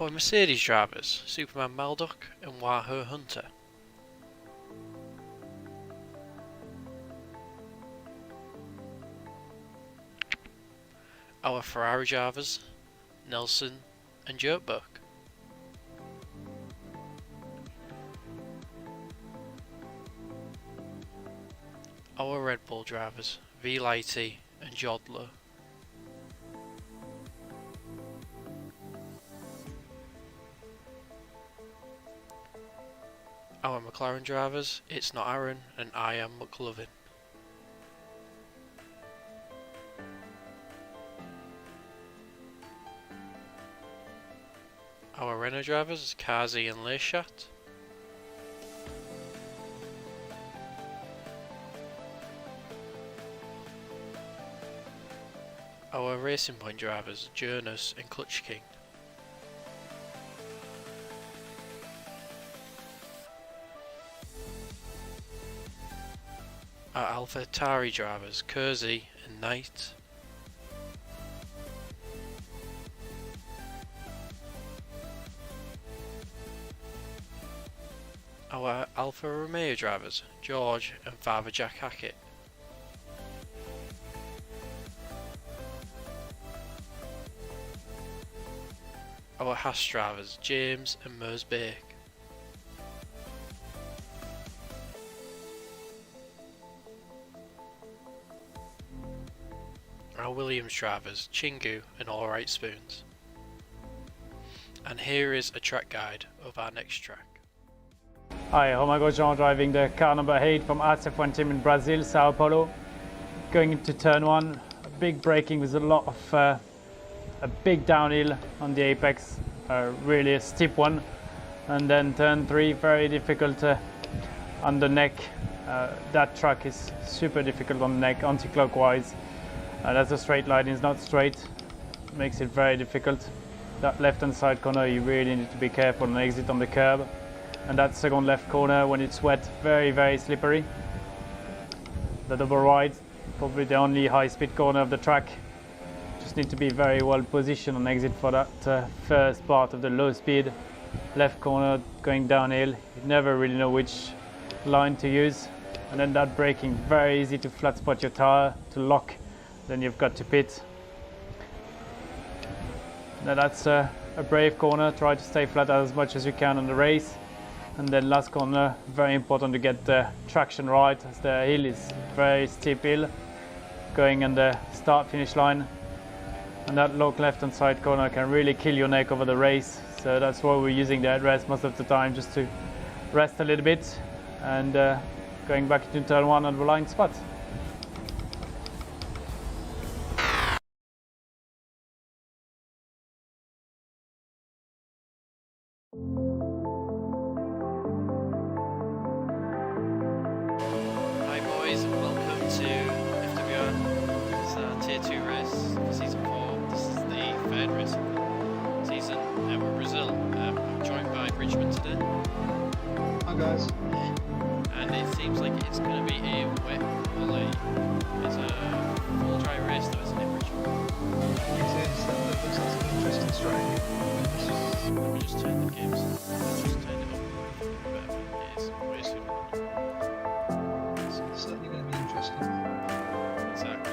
Our Mercedes drivers, Superman Maldock and Wahoo Hunter. Our Ferrari drivers, Nelson and Jerkbuck. Our Red Bull drivers, V Lighty and Jodler. Our McLaren drivers, It's Not Aaron and I Am McLovin. Our Renault drivers, Kazi and Leishat. Our Racing Point drivers, Jonas and Clutch King. Our Alpha Tari drivers, Kersey and Knight. Our Alfa Romeo drivers, George and Father Jack Hackett. Our Haas drivers, James and Mers Bake. Our Williams drivers, Chingu and Alright Spoons. And here is a track guide of our next track. Hi, Romago Jean driving the car number 8 from ASF1 team in Brazil, Sao Paulo. Going into turn 1, big braking with a lot of a big downhill on the apex, really a steep one. And then turn 3, very difficult on the neck. That track is super difficult on the neck, anti-clockwise. As the straight line is not straight, makes it very difficult. That left hand side corner, you really need to be careful and exit on the curb. And that second left corner, when it's wet, very, very slippery. The double right, probably the only high-speed corner of the track. Just need to be very well positioned on exit for that first part of the low speed. Left corner going downhill, you never really know which line to use. And then that braking, very easy to flat spot your tire, to lock, then you've got to pit. Now that's a brave corner, try to stay flat as much as you can on the race. And then last corner, very important to get the traction right, as the hill is very steep hill going on the start finish line. And that low left hand side corner can really kill your neck over the race. So that's why we're using the headrest most of the time, just to rest a little bit and going back into turn 1 on the line spot. Welcome to FWR. It's our Tier 2 race for Season 4. This is the third race of the season. We're in Brazil. I'm joined by Bridgman today. Hi guys. And it seems like it's going to be a wet volley. It's a full dry race though, isn't it, Bridgman? It is. That looks like an interesting strategy. Let me just turn the games. Let's just turn it up. It is way soon. It's certainly going to be interesting. Exactly.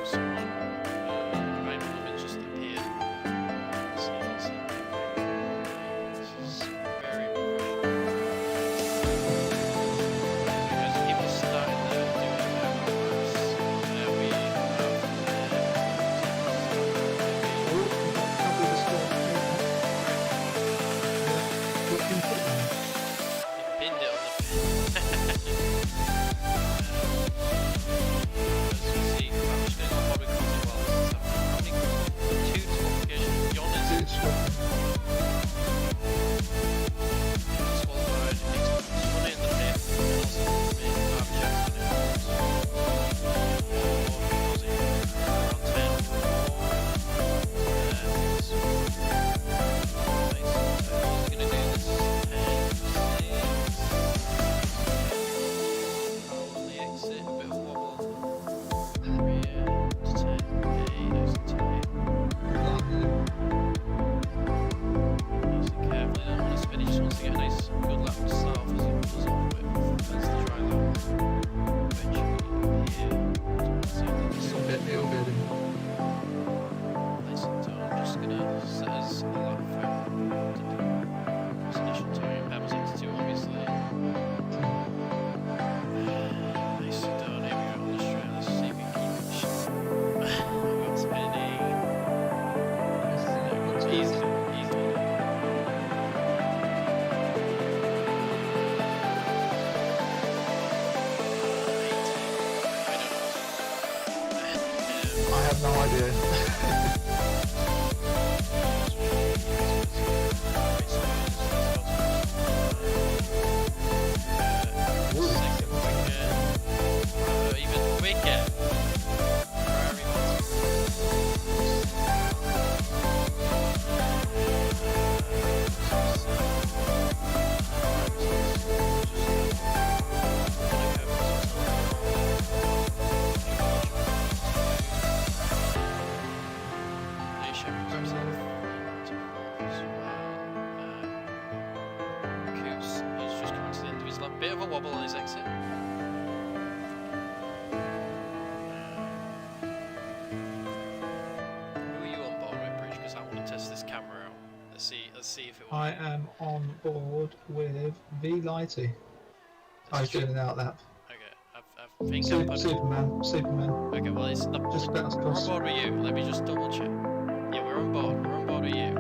Someone behind them has just appeared. This is very professional. Because people started doing their laps. We have Probably the score. have no idea. Even quicker. Ferrari bit of a wobble on his exit. Who are you on board with, Bridge? Because I want to test this camera out. Let's see if it works. I am on board with V Lighty. I was doing an out lap. Okay, I think I put Superman. Okay, well it's the Just about as we're on close. board with you. Let me just double check. Yeah, we're on board. We're on board with you.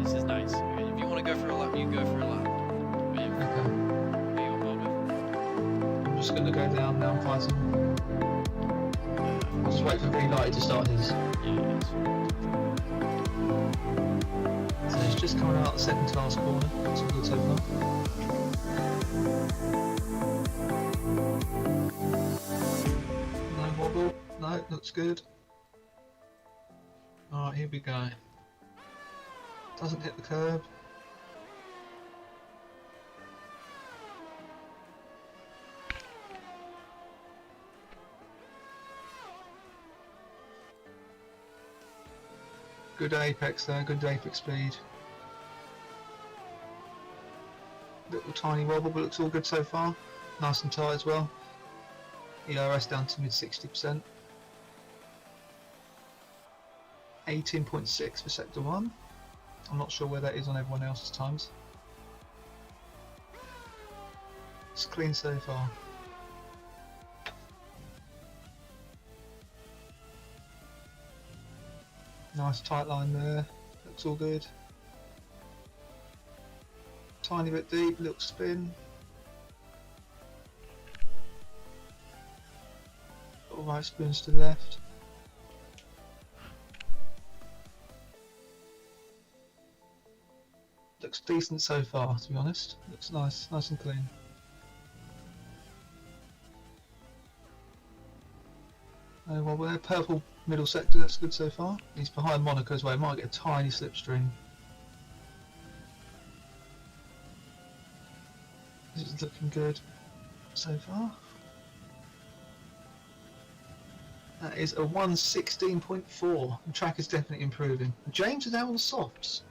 This is nice. If you want to go for a lap, you go for a lap. Okay. Who are you on board with? I'm just going to go down now and find some. I'll just wait for V Lighty to start his. Yeah, yes. So it's just coming out the second to last corner. Looks all good so far. No wobble. No, looks good. Alright, here we go. Doesn't hit the curb. Good apex there, good apex speed. Little tiny wobble, but looks all good so far. Nice and tight as well. ERS down to mid 60%. 18.6 for sector 1. I'm not sure where that is on everyone else's times. It's clean so far. Nice tight line there, looks all good. Tiny bit deep, little spin. Little right spins to the left. Looks decent so far, to be honest. Looks nice, nice and clean. Oh, well, we're purple middle sector, that's good so far. He's behind Monaco as well, he might get a tiny slipstream. This is looking good so far. That is a 1:16.4. The track is definitely improving. James is out on the softs.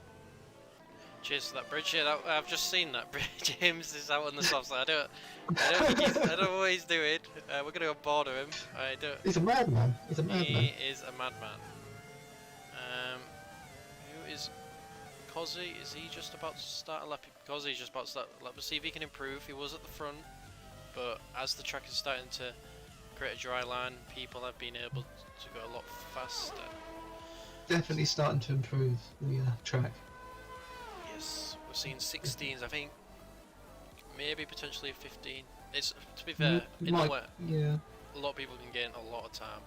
Cheers to that, Bridge. Yeah, I've just seen that. James is out on the soft side. I don't know what he's doing. We're gonna go border him. I don't. He's a madman. He's a madman. He is a madman. Who is Cozzy? Is he just about to start a lap? Cozzy's just about to start a lap. We'll see if he can improve. He was at the front, but as the track is starting to create a dry line, people have been able to go a lot faster. Definitely starting to improve the track. Yes, we're seeing 16s. I think maybe potentially a 15. It's, to be fair, in the wet, yeah. a lot of people can gain a lot of time.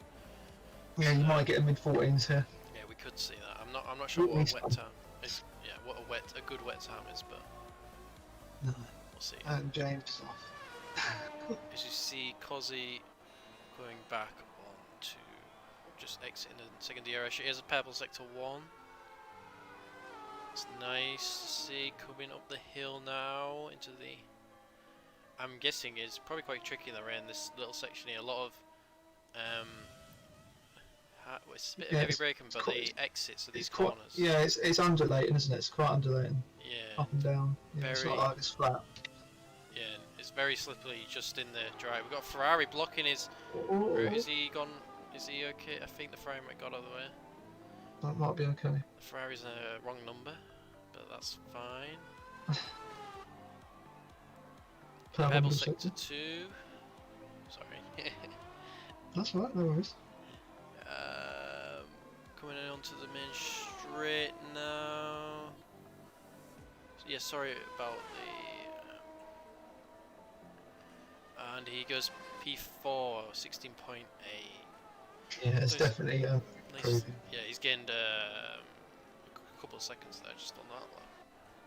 Yeah, you might get a mid-14s here. Yeah, we could see that. I'm not sure what a wet time is. Yeah, what a good wet time is, but No. we'll see. And James off. As you see, Cozzy going back on to just exiting the second DRS. Here's a purple sector 1. It's nice to see coming up the hill now into the. I'm guessing it's probably quite tricky there in this little section here. A lot of it's a bit of heavy braking, but the exits of these corners. Yeah, it's undulating, isn't it? It's quite undulating. Yeah. Up and down. Yeah, it's not like it's flat. Yeah, it's very slippery just in the dry. We've got Ferrari blocking his route. Is he gone? Is he okay? I think the Ferrari might got out of the way. That might be okay. The Ferrari's a wrong number, but that's fine. Pebble sector 2. Sorry. That's all right, no worries. Coming in onto the main straight now. Yeah, sorry about the. And he goes P4, 16.8. Yeah, it's So definitely he's, improving. yeah, he's gained a couple of seconds there just on that lap.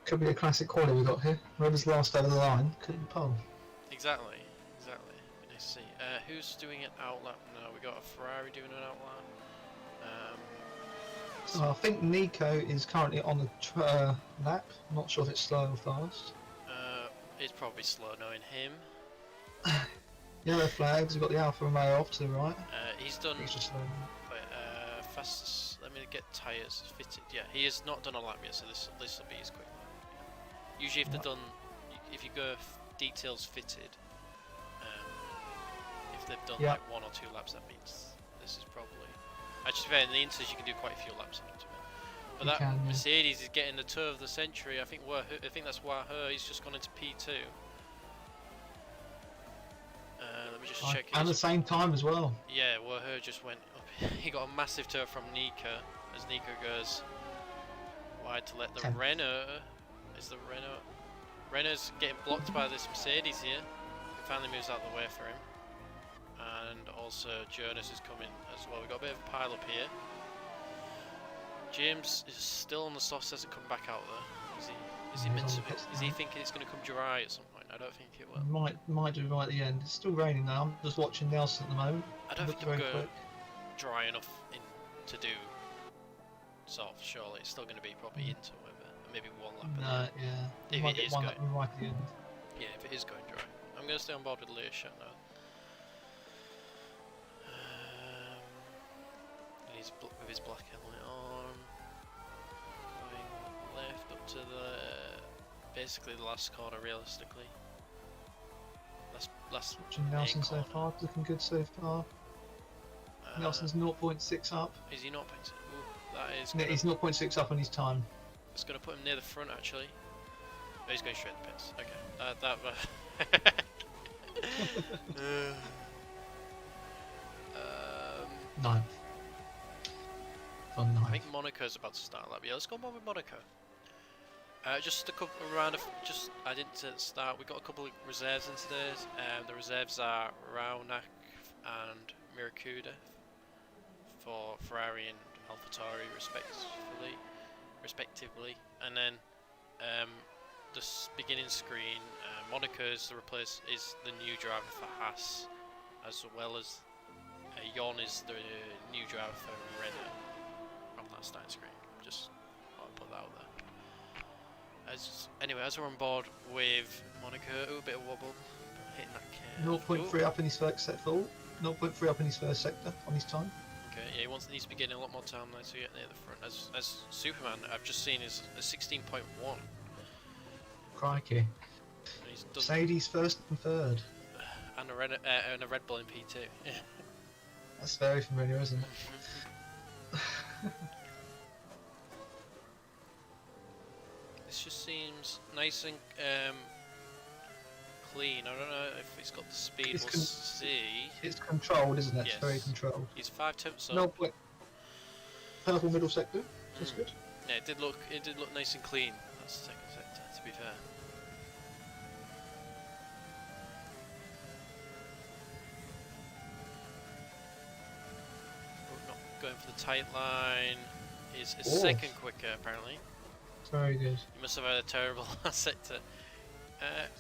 Could be a classic quality we got here. Whoever's last over the line couldn't pole. Exactly, exactly. Be nice to see. Who's doing an outlap now? We got a Ferrari doing an outlap. So I think Nico is currently on the lap. I'm not sure if it's slow or fast. It's probably slow knowing him. Yellow flags. We've got the Alfa Romeo off to the right. He's done. He's just slow. Wait, fastest. Let me get tyres fitted. Yeah, he has not done a lap yet, so this will be his quick lap. Yeah. Usually, if they're done, if you go details fitted, if they've done like 1 or 2 laps, that means this is probably. Actually, in the inters you can do quite a few laps into it. But You that can, yeah. Mercedes is getting the tour of the century. I think that's why he's just gone into P2. Let me just check. And the same time as well. Yeah, Wahoo just went up. He got a massive tour from Nika as Nika goes wide to let the Renault. Is the Renault? Renault's getting blocked by this Mercedes here. He finally moves out the way for him. And also Jonas is coming as well. We've got a bit of a pile up here. James is still on the softs, hasn't come back out though. Is he meant to be? Is he thinking it's going to come dry at some point? I don't think it will. Might do right at the end. It's still raining now. I'm just watching Nelson at the moment. I don't think it'll very go quick. dry enough to do soft. Surely it's still going to be probably into maybe 1 lap. No, yeah. If Might it get is one going, lap right at the end. yeah, if it is going dry, I'm going to stay on board with Learshot now. He's with his black helmet on, going left up to basically the last corner realistically. Last Watching Nelson so corner. far, looking good so far. Nelson's 0.6 up. Is he not? That is. No, he's 0.6 up on his time. It's going to put him near the front actually. Oh, he's going straight to the pits. Okay. Ninth. On I ninth. think Monaco's about to start a lap. Yeah, let's go on with Monaco. Just a couple round of I didn't start. We got a couple of reserves in today. The reserves are Raunak and Miracuda for Ferrari and AlphaTauri respectively. And then this beginning screen, Monaco's is the new driver for Haas, as well as Jon is the new driver for Renault on that starting screen. Just want to put that out there. Anyway, as we're on board with Monaco, a bit of wobble, hitting that curve. 0.3 up in his first sector. 0.3 up in his first sector on his time. Okay, yeah, he needs to be getting a lot more time there to get near the front. As Superman, I've just seen is a 16.1. Crikey. Mercedes first and third. And a Red Bull in P2. Yeah. That's very familiar, isn't it? This just seems nice and clean. I don't know if it's got the speed. We'll see. It's controlled, isn't it? Yes. It's very controlled. He's 5 tenths up. No, purple middle sector. That's good. Yeah, it did look nice and clean. That's the second sector, to be fair. We're not going for the tight line. Is a second quicker apparently. Very good. You must have had a terrible last sector.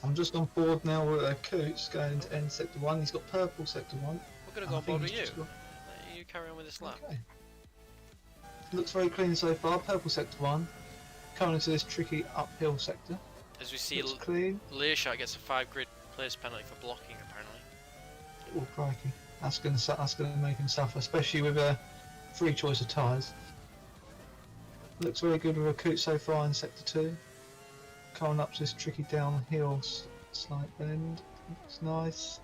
I'm just on board now with Coots going into end sector 1. He's got purple sector 1. We're going to go on board with you. Let you carry on with this lap. Okay. Looks very clean so far. Purple sector 1. Coming into this tricky uphill sector. As we see, clean. Learshot gets a 5 grid place penalty for blocking apparently. Oh crikey. That's gonna make him suffer, especially with a free choice of tyres. Looks very good with a Coots so far in sector 2. Coming up to this tricky downhill slight bend. Looks nice.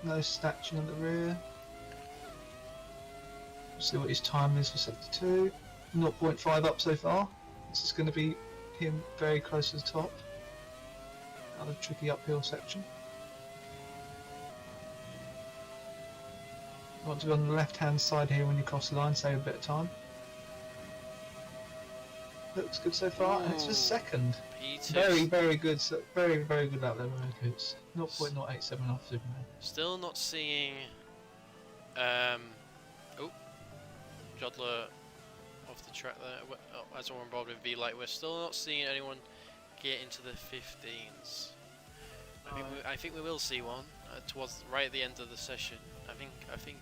No snatching at the rear. See what his time is for sector 2. 0.5 up so far. This is going to be him very close to the top. Another tricky uphill section. You want to be on the left hand side here when you cross the line, save a bit of time. Looks good so far, and it's just second. P2. Very good. So very good out there, Coots. 0.087 off Superman. Still not seeing Oh, Jodler off the track there. Oh, as we're on board with V-Light, we're still not seeing anyone get into the 15s. I think we will see one towards right at the end of the session. I think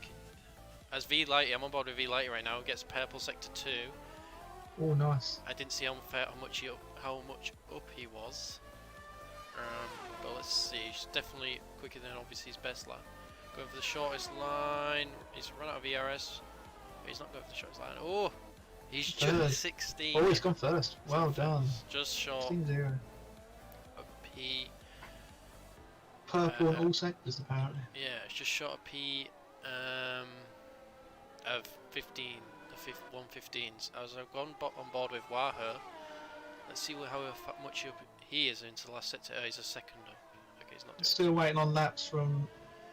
as V-Light, I'm on board with V-Light right now. Gets purple sector 2. Oh, nice. I didn't see how much up he was. But let's see. He's definitely quicker than obviously his best lap. Going for the shortest line. He's run out of ERS. He's not going for the shortest line. Oh, he's just 16. Oh, he's gone first. Well done. Just short 16-0. a P. Purple in all sectors, apparently. Yeah, it's just short a P of 15, the 115s. As I've gone on board with Waher, let's see how much up he is into the last sector. He's a second up. Okay, he's not doing Still waiting on laps from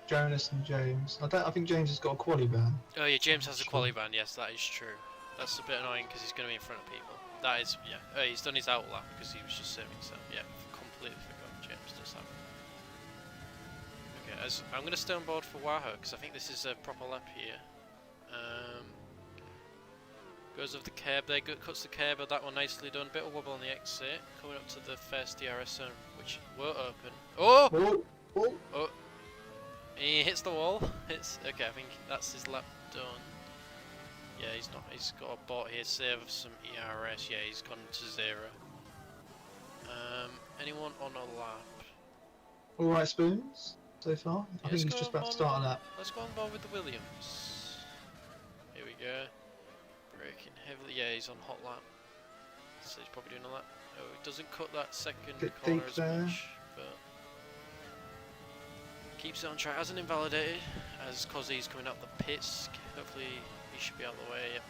Jonas and James. I think James has got a quali ban. Oh yeah, James has a quali ban. Yes, that is true. That's a bit annoying because he's going to be in front of people. That is, yeah. Oh, he's done his out lap because he was just saving himself. Yeah, completely forgot. James does have. Okay, as I'm going to stay on board for Waho because I think this is a proper lap here. Goes over the curb there, cuts the curb, but that one nicely done. Bit of wobble on the exit. Coming up to the first DRS zone, which were open. Oh! Oh! Oh! Oh! He hits the wall. Okay, I think that's his lap done. Yeah, he's not. He's got a bot here. Save some ERS. Yeah, he's gone to 0. Anyone on a lap? All right, Spoons. So far, I think he's just about to start a lap. Let's go on board with the Williams. Here we go. Braking heavily. Yeah, he's on hot lap. So he's probably doing a lap. Oh, he doesn't cut that second Bit corner deep as there. much, but keeps it on track. Hasn't invalidated as Cozzy's coming up the pits. Hopefully he should be out of the way. Yep.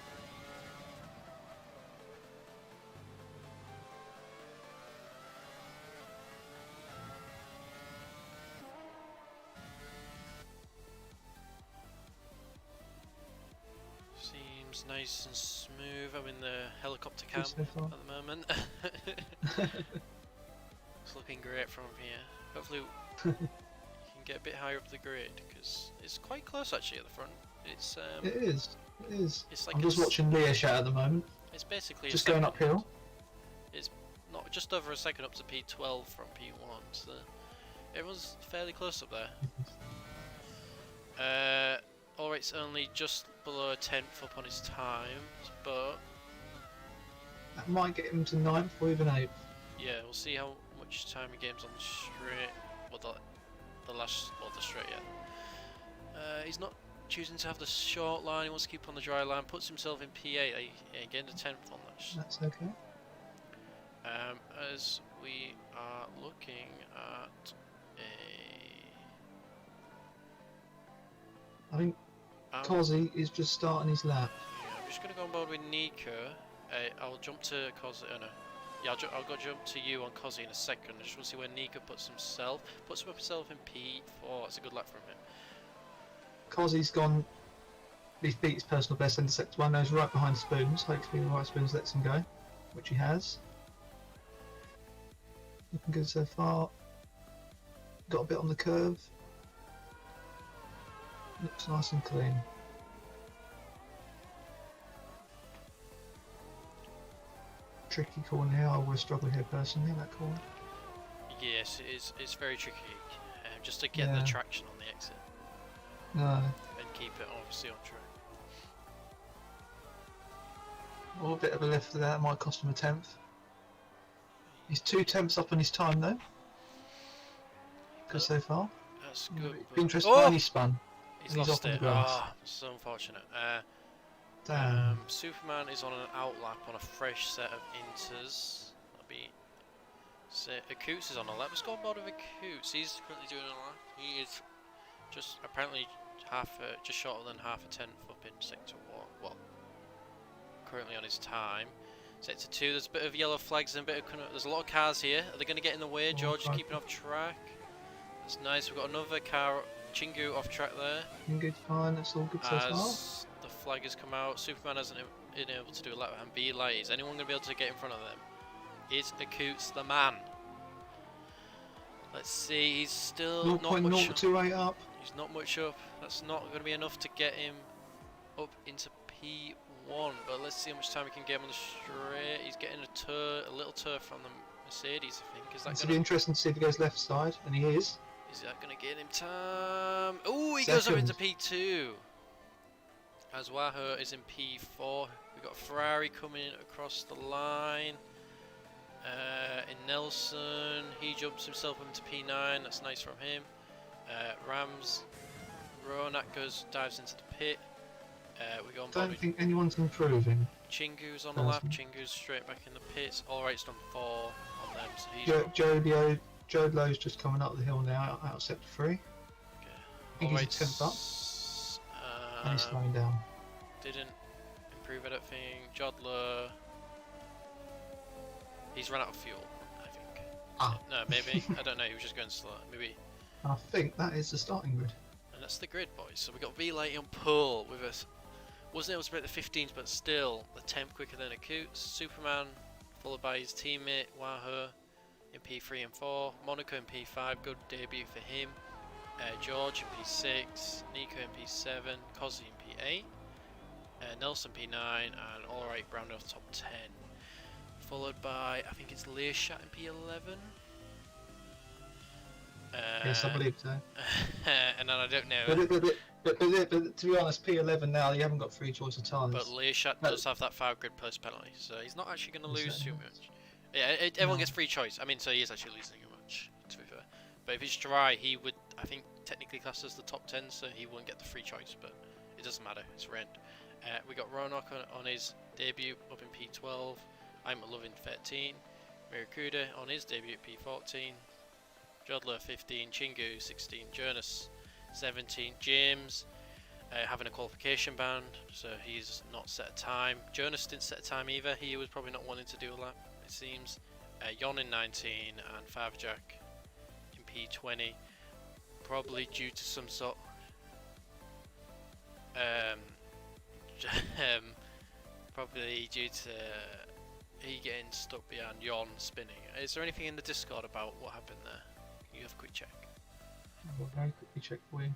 Seems nice and smooth. I'm in the helicopter cam So far. at the moment. It's looking great from here. Hopefully you can get a bit higher up the grid because it's quite close actually at the front. It's It is. It is. It's like I'm just watching Leah shout at the moment. It's basically Just a going second. uphill. It's not just over a second up to P12 from P1, so everyone's fairly close up there. Ulrich's only just below a 10th up on his time, but That might get him to 9th or even 8th. yeah, we'll see how much time he gains on the straight. Well, the straight yet. He's not choosing to have the short line. He wants to keep on the dry line. Puts himself in P8. He gained a 10th on that. That's okay. As we are looking at I think Cozzy is just starting his lap. yeah, I'm just going to go on board with Nico. I'll jump to Cozzy. Oh no. Yeah, I'll go jump to you on Cozzy in a second. I just want to see where Nico puts himself. Puts himself in P4. That's a good lap from him. Cozzy's gone. He's beat his personal best in sector 1. Now he's right behind Spoons. Hopefully, the right Spoons lets him go, which he has. Looking good so far. Got a bit on the curve. Looks nice and clean. Tricky corner here. I would struggle here personally. That corner. Yes, it is. It's very tricky. Just to get the Yeah. traction on the exit No. and keep it obviously on track. Oh, a bit of a lift there. That might cost him a 10th. He's 2 tenths up on his time though. Good so far. That's good. Be but- interesting Oh! when he's spun. He's He's lost off on the it. grass. Ah, so unfortunate. Damn. Superman is on an outlap on a fresh set of inters. That'll be. Akoots is on a lap. Let's go on board with Akoots. He's currently doing a lap. He is just apparently just shorter than half a 10th up in sector 1. Well, currently on his time. Sector 2, there's a bit of yellow flags and a bit of. There's a lot of cars here. Are they going to get in the way? Oh, George is crikey. keeping off track. That's nice. We've got another car, Chingu, off track there. Good, fine. That's all good so far. As the flag has come out, Superman hasn't been able to do a lap and be light. Is anyone going to be able to get in front of them? Is Akoots the man? Let's see, he's still not much. 0.028 up. He's not much up. That's not going to be enough to get him up into P1. But let's see how much time we can get him on the straight. He's getting a little turf from the Mercedes, I think. Is that It's going be to... interesting to see if he goes left side, and he is. Is that going to get him time? Oh, he goes up into P2. As Wahoo is in P4. We've got Ferrari coming across the line. In Nelson, he jumps himself into P9. That's nice from him. Rams, Ronak dives into the pit. We go on board. Don't think anyone's improving. Chingu's on the lap. Chingu's straight back in the pits. All right's done 4 on them. So he's Joe Low's just coming up the hill now, out sector 3. okay. I think he's a 10th up, and he's slowing down. Didn't improve, I don't think. Jodler, he's run out of fuel, I think. No, maybe. I don't know. He was just going slow. Maybe. I think that is the starting grid. And that's the grid, boys. So we got V-Light on pole with us. Wasn't able to break the 15s, but still the 10th quicker than a Coots. Superman, followed by his teammate Wahoo in P3 and 4. Monaco in P5, good debut for him. George in P6, Nico in P7, Cozzy in P8, Nelson P9, and Alright rounded off top 10. Followed by, I think it's Learshot in P11. Yes, I believe so. And then I don't know. But to be honest, P11 now, you haven't got free choice of tyres. But Learshot does have that 5 grid plus penalty, so he's not actually going to lose too much. Yeah, everyone gets free choice. I mean, so he is actually losing much, to be fair. But if it's dry, he would, I think, technically class as the top 10, so he wouldn't get the free choice, but it doesn't matter, it's rent. We got Ronak on his debut up in P12, I'm loving 13, Miracuda on his debut at P14, Jodler 15, Chingu 16, Jonas 17, James having a qualification ban, so he's not set a time. Jonas didn't set a time either, he was probably not wanting to do a lap, it seems. Yon in 19 and Favjack in P20, probably due to some sort probably due to he getting stuck behind Yon spinning. Is there anything in the Discord about what happened there? Can you have a quick check? I'll very quickly check for you.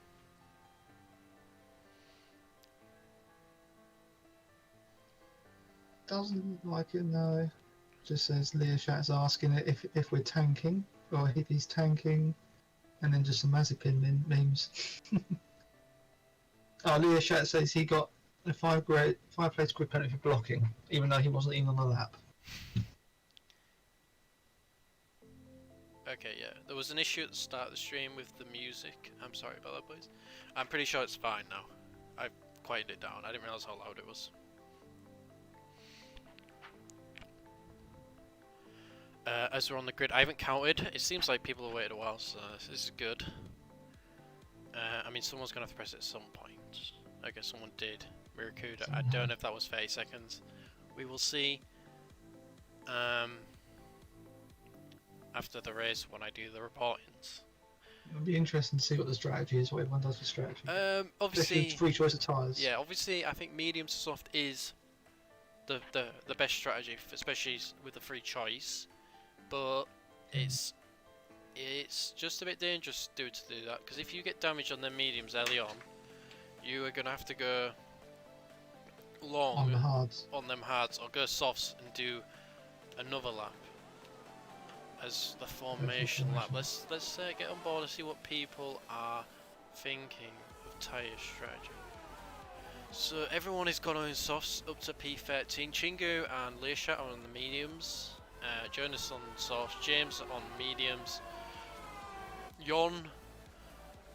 Doesn't look like it, no. Just says Learshot's asking if we're tanking, or if he's tanking, and then just some Mazepin memes. Oh, Learshot says he got a 5 place grid penalty for blocking, even though he wasn't even on the lap. Okay, yeah. There was an issue at the start of the stream with the music. I'm sorry about that, boys. I'm pretty sure it's fine now. I quieted it down. I didn't realise how loud it was. As we're on the grid, I haven't counted. It seems like people have waited a while, so this is good. I mean, someone's going to have to press it at some point. I guess someone did. Miracuda. I don't know if that was 30 seconds. We will see. After the race, when I do the reportings. It'll be interesting to see what the strategy is, what everyone does with strategy. Obviously, free choice of tyres. Yeah, obviously, I think medium to soft is the best strategy, especially with the free choice. But it's just a bit dangerous to do that, because if you get damage on the mediums early on, you are gonna have to go long on the hards, or go softs and do another lap as the formation lap. Let's get on board and see what people are thinking of tyre strategy. So everyone has gone on softs up to P13. Chingu and Learshot are on the mediums. Jonas on softs. James on mediums. Yon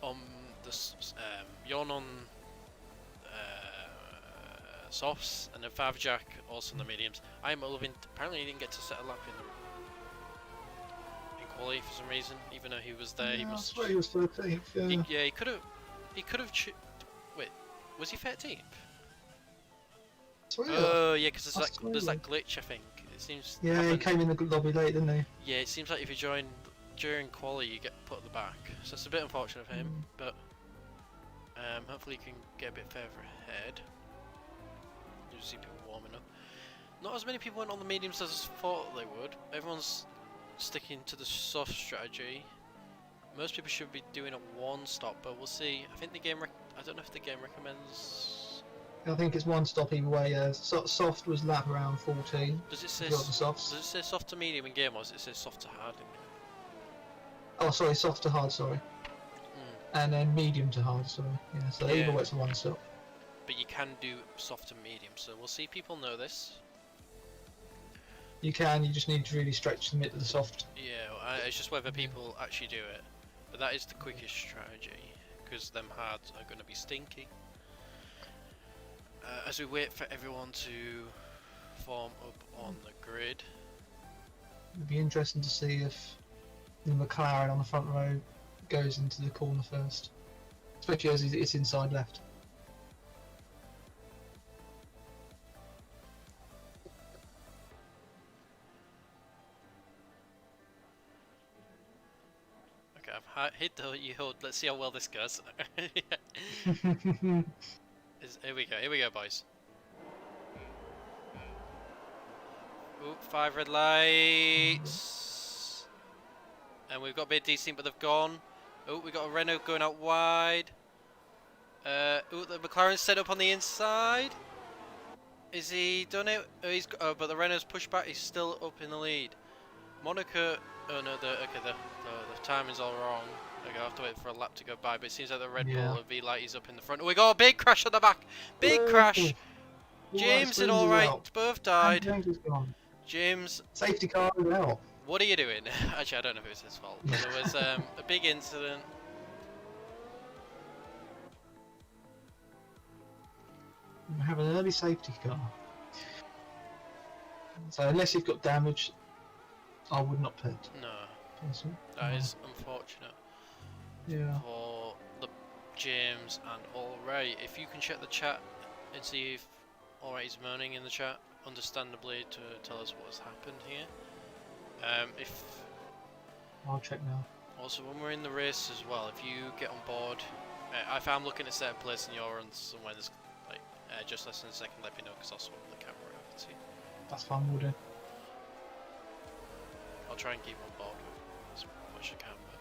on the softs, and then Favjack also on the mediums. I'm loving. Apparently, he didn't get to set a lap in quali for some reason, even though he was there. Yeah, I swear he was 13th. Yeah, yeah, he could have. Wait, was he 13th? Oh yeah, because there's that glitch. I think it seems. Yeah, he came in the lobby late, didn't he? Yeah, it seems like if you join during quali, you get put at the back. So it's a bit unfortunate for him, but hopefully he can get a bit further ahead. You see people warming up. Not as many people went on the mediums as I thought they would. Everyone's sticking to the soft strategy. most people should be doing a 1 stop, but we'll see. I think the game. I don't know if the game recommends. I think it's 1 stop either way. Soft was lap around 14. Does it If say? you got the softs. Does it say soft to medium in game, or does it say soft to hard in game? Oh, sorry, soft to hard. Sorry, and then medium to hard. Sorry. Yeah. So either way, it's a 1 stop. But you can do soft to medium, so we'll see people know this. You can. You just need to really stretch the mid to the soft. Yeah, it's just whether people actually do it. But that is the quickest strategy, because them hards are going to be stinky. As we wait for everyone to form up on the grid. It'd be interesting to see if the McLaren on the front row goes into the corner first, especially as it's inside left. Okay, I've hit the yield. Let's see how well this goes. Here we go, boys. Ooh, 5 red lights. And we've got a bit decent, but they've gone. Oh, we got a Renault going out wide. Oh, the McLaren's set up on the inside. Is he done it? Oh, but the Renault's pushed back. He's still up in the lead. Monaco. Oh no, the timing's all wrong. Okay, I have to wait for a lap to go by, but it seems like the Red Bull or V-Light is up in the front. Oh, we got a big crash at the back. Big crash. James did all right. Both died. James is gone. James. Safety car as well. What are you doing? Actually, I don't know if it was his fault. But there was a big incident. We have an early safety car. So unless you've got damage, I would not pit. No. Personally. That is unfortunate. Yeah. For the James and Allray. If you can check the chat and see if Allray is moaning in the chat, understandably, to tell us what has happened here. If I'll check now. also when we're in the race as well, if you get on board, if I'm looking at set place and you're on somewhere that's like just less than a second, let me know because I'll swap the camera over to you. That's fine, we'll do. I'll try and keep on board with as much as I can. But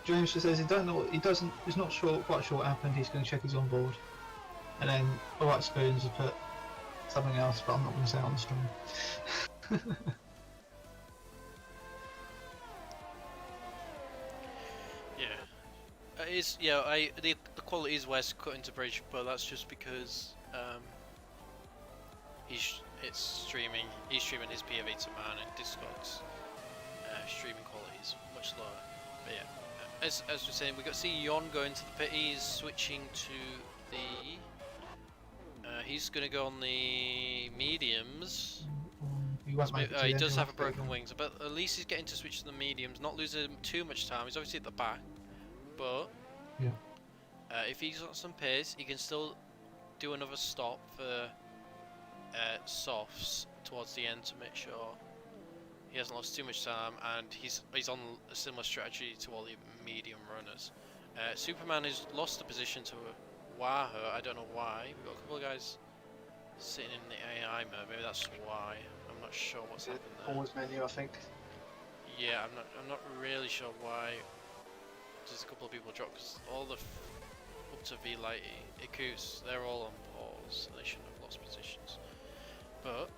James just says he don't know. He's not sure. Quite sure what happened. He's going to check he's on board, and then Alright Spoons will put something else, but I'm not going to say it on the stream. yeah, it is. Yeah, the quality is worse cutting to bridge, but that's just because he's streaming. He's streaming his POV to man, and Discord's streaming quality is much lower. But yeah, as we're saying, we got to see Yon going to the pit. He's switching to the. He's going to go on the mediums. He does have a broken wings, but at least he's getting to switch to the mediums, not losing too much time. He's obviously at the back, but yeah. If he's got some pace, he can still do another stop for softs towards the end to make sure he hasn't lost too much time, and he's on a similar strategy to all the medium runners. Superman has lost the position to Wahoo. I don't know why. We've got a couple of guys sitting in the AI mode. Maybe that's why. I'm not sure what's happened there. Always menu, I think. Yeah, I'm not really sure why. There's a couple of people dropped because all the up to V-Light, Ikuts, they're all on pause. So they shouldn't have lost positions. But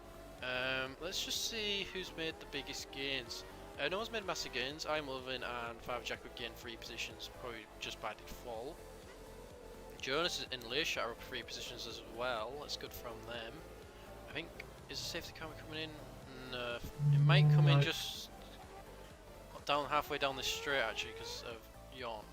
let's just see who's made the biggest gains. No one's made massive gains. I'm Lovin and 5 Jack have gained 3 positions, probably just by default. Jonas and Learshot are up 3 positions as well. That's good from them. I think, is the safety car coming in? No, it might come in just down halfway down the straight actually because of Yon.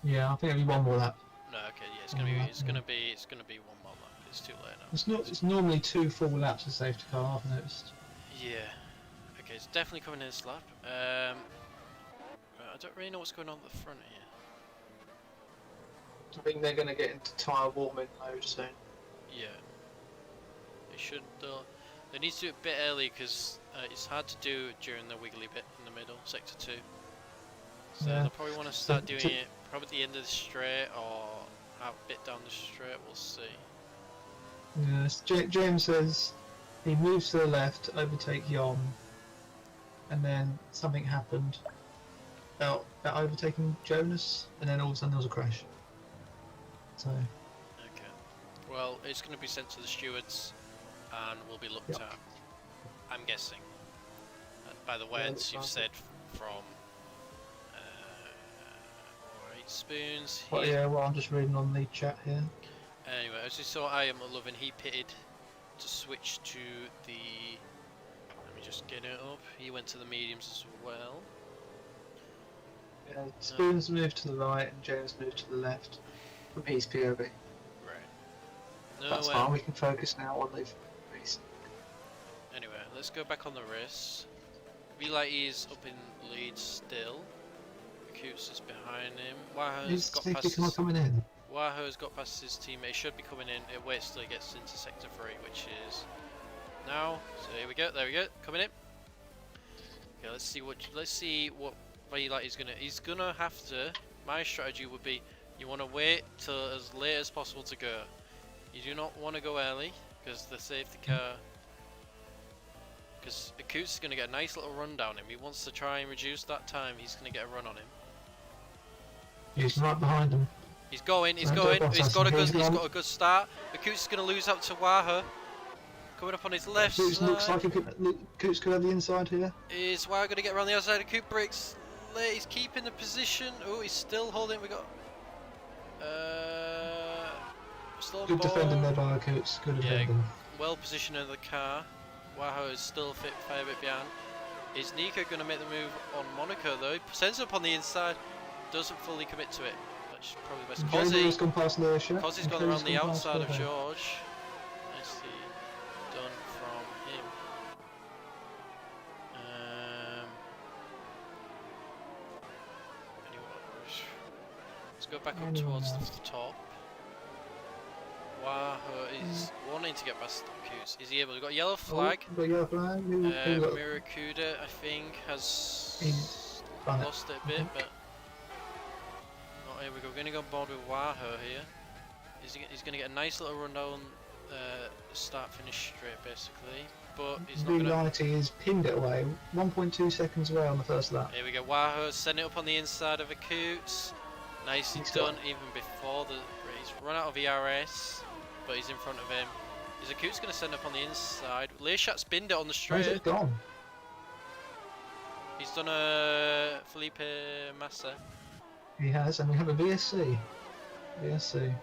Yeah, I think only one more lap. No, okay, yeah, it's gonna be one more lap. It's too late now. It's normally 2 full laps of safety car. I've noticed. Yeah. Okay, it's definitely coming in this lap. I don't really know what's going on at the front here. I think they're going to get into tyre warming mode soon. Yeah. They should. They need to do it a bit early because it's hard to do during the wiggly bit in the middle, sector 2. So yeah. they'll probably want to start doing it probably at the end of the straight or a bit down the straight. We'll see. Yes, James says he moves to the left to overtake Yon, and then something happened. About about overtaking Jonas, and then all of a sudden there was a crash. So, Okay. Well, it's going to be sent to the stewards and will be looked Yep. at. I'm guessing. By the Yeah, words looks you've like said from Alright, Spoons. well, yeah, well, I'm just reading on the chat here. Anyway, as you saw, I am loving. He pitted to switch to the. Let me just get it up. He went to the mediums as well. Yeah, Spoons moved to the right and Jonas moved to the left from his POV. Right. No, That's fine, we can focus now on the race. Anyway, let's go back on the race. Velighty's up in lead still. Coots is behind him. Is safety car coming in? Waho's got past his teammate. He should be coming in. It waits till he gets into sector 3, which is now. So here we go. There we go. Coming in. Okay, let's see what Velighty's gonna. He's gonna have to. My strategy would be: you want to wait till as late as possible to go. You do not want to go early because the safety car. Because Akut's is going to get a nice little run down him. He wants to try and reduce that time. He's going to get a run on him. He's right behind him. He's going. He's Don't going. boss He's us. got a good. He's He's gone. got a good start. Akut's is going to lose out to Waho. Coming up on his left Coots looks side. like Coots could have the inside here. Is Waho going to get around the outside? Akut breaks late. He's keeping the position. Oh, he's still holding. We got. Still on Good board. defending there by Coots. Good Yeah. defending. Well positioned in the car. Waho is still a fair bit behind. Is Nico going to make the move on Monaco though? He sends up on the inside, doesn't fully commit to it. That's probably the best. Jamie's gone past Leisha. Cozzy's gone around the outside of George. Nicely done from him. Anyway, let's go back up towards the top. Waho is wanting to get past Coots. Is he able? We've got a yellow flag. Got yellow flag. Miracuda, I think, has lost it a bit, but not here we go. We're going to go on board with Waho here. He's going to get a nice little run down start-finish straight, basically. But he's not going to. Velighty is pinned it away. 1.2 seconds away on the first lap. Here we go. Waho send it up on the inside of Coots. Nicely done, even before the he's run out of ERS. But he's in front of him. Is Akut's going to send up on the inside? Leishat spinned it on the straight. Where's it gone? He's done a Felipe Massa. He has, and we have a VSC. VSC.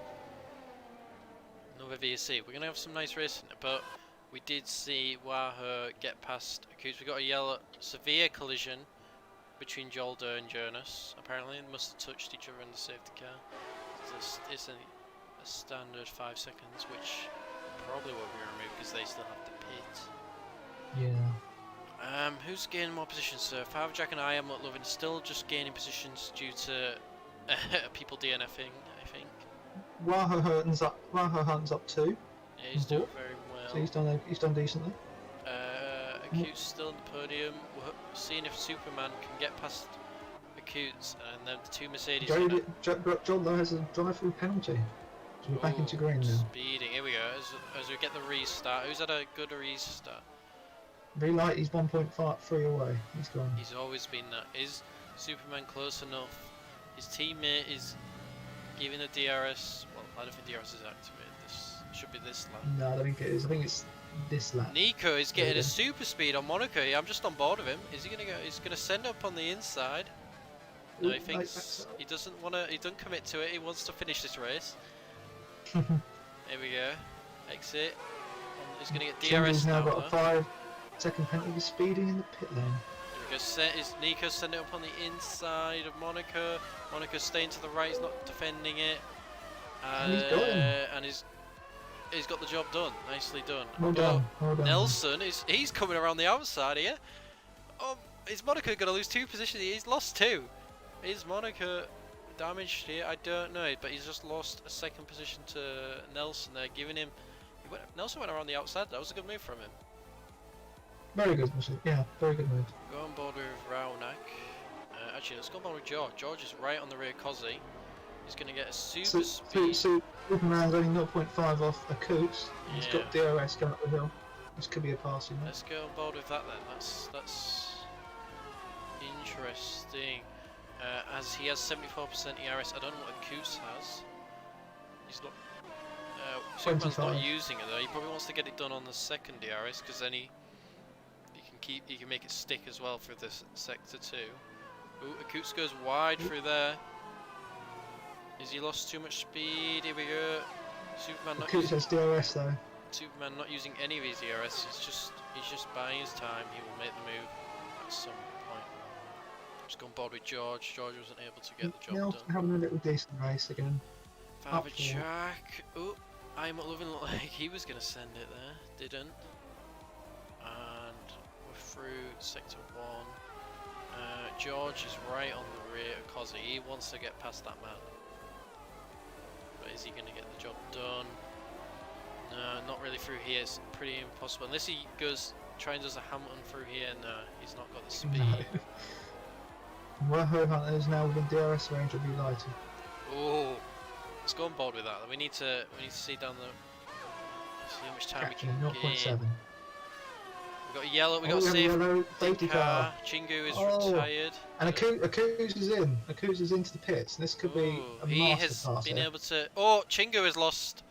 Another VSC. We're going to have some nice racing, but we did see Waho get past Akut. We got a yellow severe collision between Jolder and Jonas. Apparently, they must have touched each other in the safety car. It's a standard 5 seconds, which probably won't be removed because they still have to pit. Yeah. Who's gaining more positions? So Jack and I am not loving, still just gaining positions due to people DNFing, I think. Waho Hunt's up 2. Yeah, he's doing very well. So he's done decently. Acut's still on the podium. We're seeing if Superman can get past Acut's and then the two Mercedes. Jolder has a drive-through penalty. So we're back into green now. Speeding. Here we go. As we get the restart. Who's had a good restart? Velighty's 1.3 away. He's gone. He's always been that. Is Superman close enough? His teammate is giving the DRS. Well, I don't think DRS is activated. This should be this lap. No, I don't think it is. I think it's this lap. Nico is getting a super speed on Monaco. I'm just on board of him. Is he gonna go? He's gonna send up on the inside. No, he thinks he doesn't want to. He doesn't commit to it. He wants to finish this race. Here we go. Exit. He's gonna get DRS now. now. Got a 5-second penalty for speeding in the pit lane. Here we go. Is Nico sending it up on the inside of Monaco? Monaco's staying to the right. He's not defending it. And he's got him. And he's got the job done. Nicely done. Well done. Well done. Nelson he's coming around the outside here. Is Monaco going to lose 2 positions? He's lost 2. Is Monaco damaged here? I don't know, but he's just lost a 2nd position to Nelson. They're giving him. Nelson went around the outside. That was a good move from him. Very good, yeah, very good move. Go on board with Raunak. Actually, let's go on board with George. George is right on the rear Cozzy. He's going to get a super speed. So Superman's only 0.5 off a Coots. He's got DRS going up the hill. This could be a passing. Let's go on board with that then. That's interesting. as he has 74% ERS. I don't know what Coos has. He's not. Superman's not 25. using it though. He probably wants to get it done on the second DRS because then he can make it stick as well for this sector 2. Ooh, Akutsk goes wide through there. Is he lost too much speed? Here we go. Superman not Akutsk using, has DRS though. Superman not using any of his ERS. He's just buying his time. He will make the move at some point. Just gone board with George. George wasn't able to get the job Nelson done. having a little decent race again. Father Up for- Jack. Oh, I'm not loving looked like he was gonna send it there. Didn't. And we're through sector 1. George is right on the rear of Cozzy. He wants to get past that man. But is he going to get the job done? No, not really through here. It's pretty impossible. Unless he try and does a Hamilton through here. No, he's not got the speed. No. Wahoo Hunter is now within DRS range of Lighty. Oh, let's go on board with that. We need to see down see how much time we can gain. 0.7. We got a yellow. We Oh, got we have a safe. yellow safety car. Chingu is Oh. retired. And Akuz is in. Akuz is into the pits. This could be a he has masterclass. been here. able to. Oh, Chingu has lost.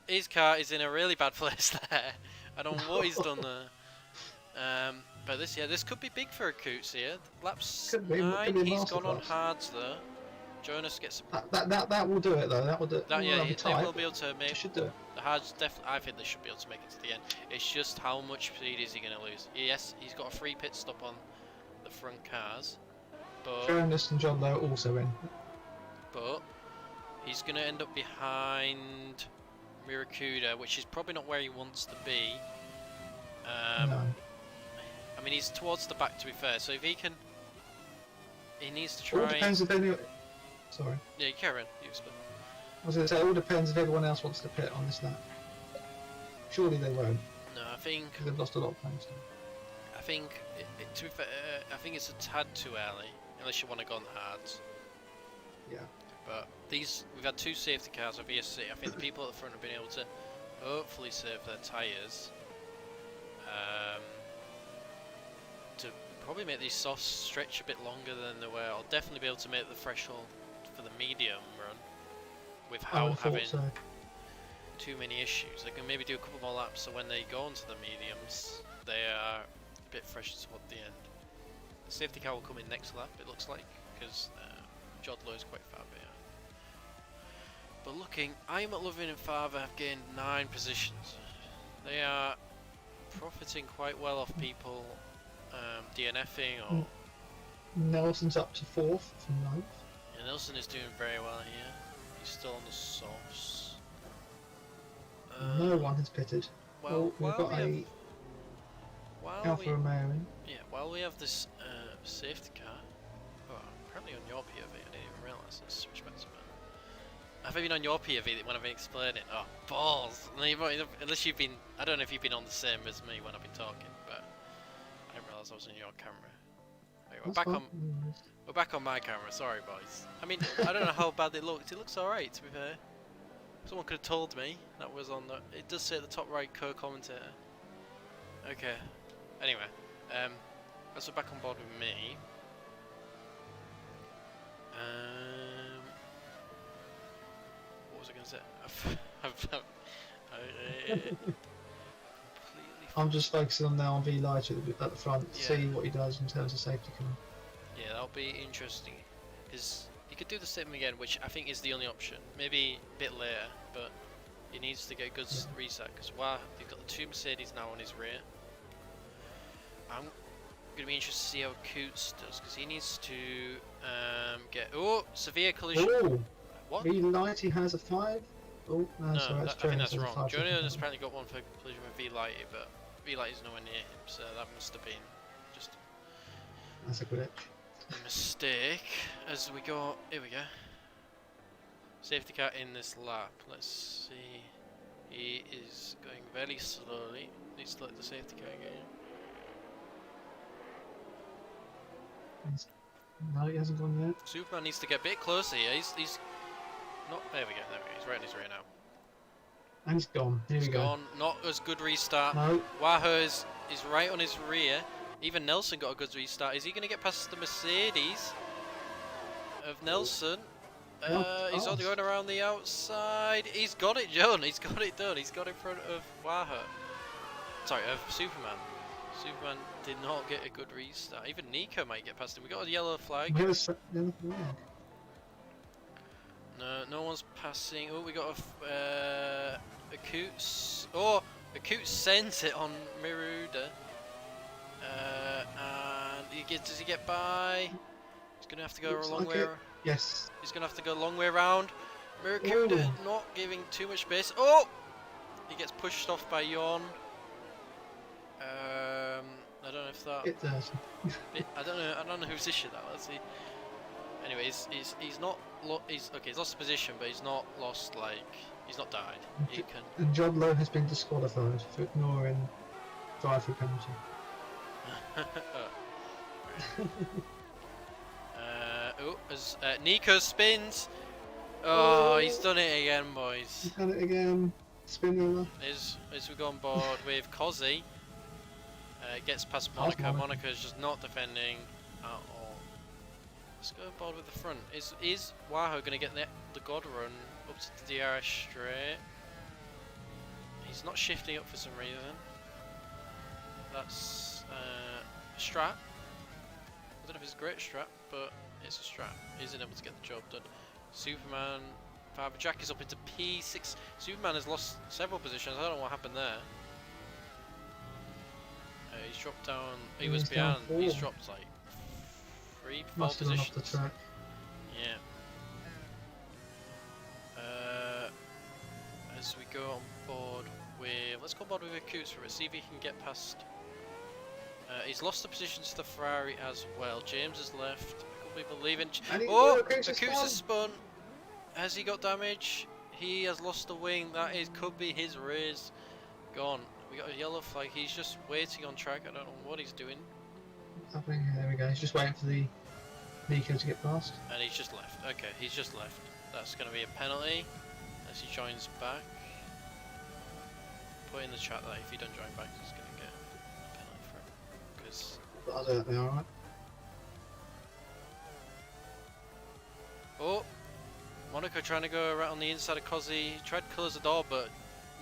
His car is in a really bad place there. I don't know what he's done there. But this could be big for Akutz here. Laps Could be a 9. He's gone on masterclass. hards though. Jonas gets That will do it though. That will do it. that. Yeah, Well, they tight. will be able to make It should do it. the hards. Definitely, I think they should be able to make it to the end. It's just how much speed is he going to lose? Yes, he's got a free pit stop on the front cars, but. Jonas and John Lowe also in. But he's going to end up behind Miracuda, which is probably not where he wants to be. No. I mean, he's towards the back, to be fair, so if he can... He needs to All try... depends if anyone. Sorry. Yeah, Karen, you explain. I was going to say, it all depends if everyone else wants to pit on this lap. Surely they won't, No, I think... because they've lost a lot of points. I think, to be fair, I think it's a tad too early, unless you want to go on the hards. Yeah. But we've had 2 safety cars of ESC. I think the people at the front have been able to hopefully save their tyres. To probably make these softs stretch a bit longer than they were. I'll definitely be able to make the threshold for the medium run without having too many issues. They can maybe do a couple more laps, so when they go into the mediums, they are a bit fresher toward the end. The safety car will come in next lap, it looks like, because Jodlo is quite far behind. But looking, I'm McLovin and Father have gained 9 positions. They are profiting quite well off people DNFing or... Nelson's up to 4th from 9th. Yeah, Nelson is doing very well here. He's still on the softs. No one has pitted. Well, We've got a Alfa Romeo in. while we have this safety car. Oh, apparently on your POV, I didn't even realise this. Switch back to mine. Have I been on your POV when I've been explaining? Oh, balls! Unless you've been, I don't know if you've been on the same as me when I've been talking, but I didn't realise I was on your camera. Okay, we're back on my camera. Sorry, boys. I mean, I don't know how bad it looked. It looks alright, to be fair. Someone could have told me that was on the. It does say at the top right, co-commentator. Okay. Anyway, let's go back on board with me. What was I going to say? Completely. I'm just focusing on now on V Light at the front, Yeah. see what he does in terms of safety car. Yeah, that'll be interesting. Because he could do the same again, which I think is the only option. Maybe a bit later, but he needs to get a good reset. Because you've got the 2 Mercedes now on his rear. I'm going to be interested to see how Coots does, because he needs to get... Oh, severe collision. Oh! What? V Light, he has a 5. Oh, no, No, sorry, I think that's wrong. Jonas Jonah has apparently got one for collision with V-Lighty, but V-Lighty's nowhere near him, so that must have been just That's a glitch. a mistake. As we go, here we go. Safety car in this lap. Let's see. He is going very slowly. Needs to let the safety car get in. No, he hasn't gone yet. Superman needs to get a bit closer here. He's not. There we go. There we go. He's right in his rear now. And he's gone. Here He's we go. gone. Not as good restart. No. Wahoo is right on his rear. Even Nelson got a good restart. Is he going to get past the Mercedes of Nelson? He's on going around the outside. He's got it done. He's got it done. He's got in front of Waha. Sorry, of Superman. Superman did not get a good restart. Even Nico might get past him. We got a yellow flag. Yellow flag. No, no one's passing. Oh, we got a Coots. Oh, a Coots sent it on Miruda. And does he get by? He's gonna have to go Looks a long like way. it. Yes. He's gonna have to go a long way around. Miracuda not giving too much space. Oh, he gets pushed off by Yon. I don't know if that. It does. I don't know whose issue that was. Anyway, he's not. He's okay. He's lost the position, but he's not lost. Like he's not died. He can. And John Lowe has been disqualified for ignoring driver penalty. As Nico spins. Oh, he's done it again, boys. He's done it again. Spin roller. As we go on board with Kozzy, gets past Monica. Monica's just not defending at all. Let's go on board with the front. Is Wahoo going to get the God run up to the DRS straight? He's not shifting up for some reason. That's a strat. I don't know if it's a great strat, but it's a strat. He's able to get the job done. Superman, Faber Jack is up into P6. Superman has lost several positions. I don't know what happened there. He's dropped down. He was behind. He's dropped like 4 positions. Off the track. Yeah. As we go on board with, let's go on board with Akut's for it. See if he can get past. He's lost the position to the Ferrari as well. James has left. People leaving. Oh, Akut's has spun. Has he got damage? He has lost the wing. That could be his race gone. We got a yellow flag. He's just waiting on track. I don't know what he's doing. There we go. He's just waiting for the Nico to get past. And he's just left. Okay, he's just left. That's going to be a penalty as he joins back. Put in the chat that if he doesn't join back, he's going to get a penalty for him. Because I'll do that now, alright? oh, Monaco trying to go around on the inside of Kozzy. Tried to close the door, but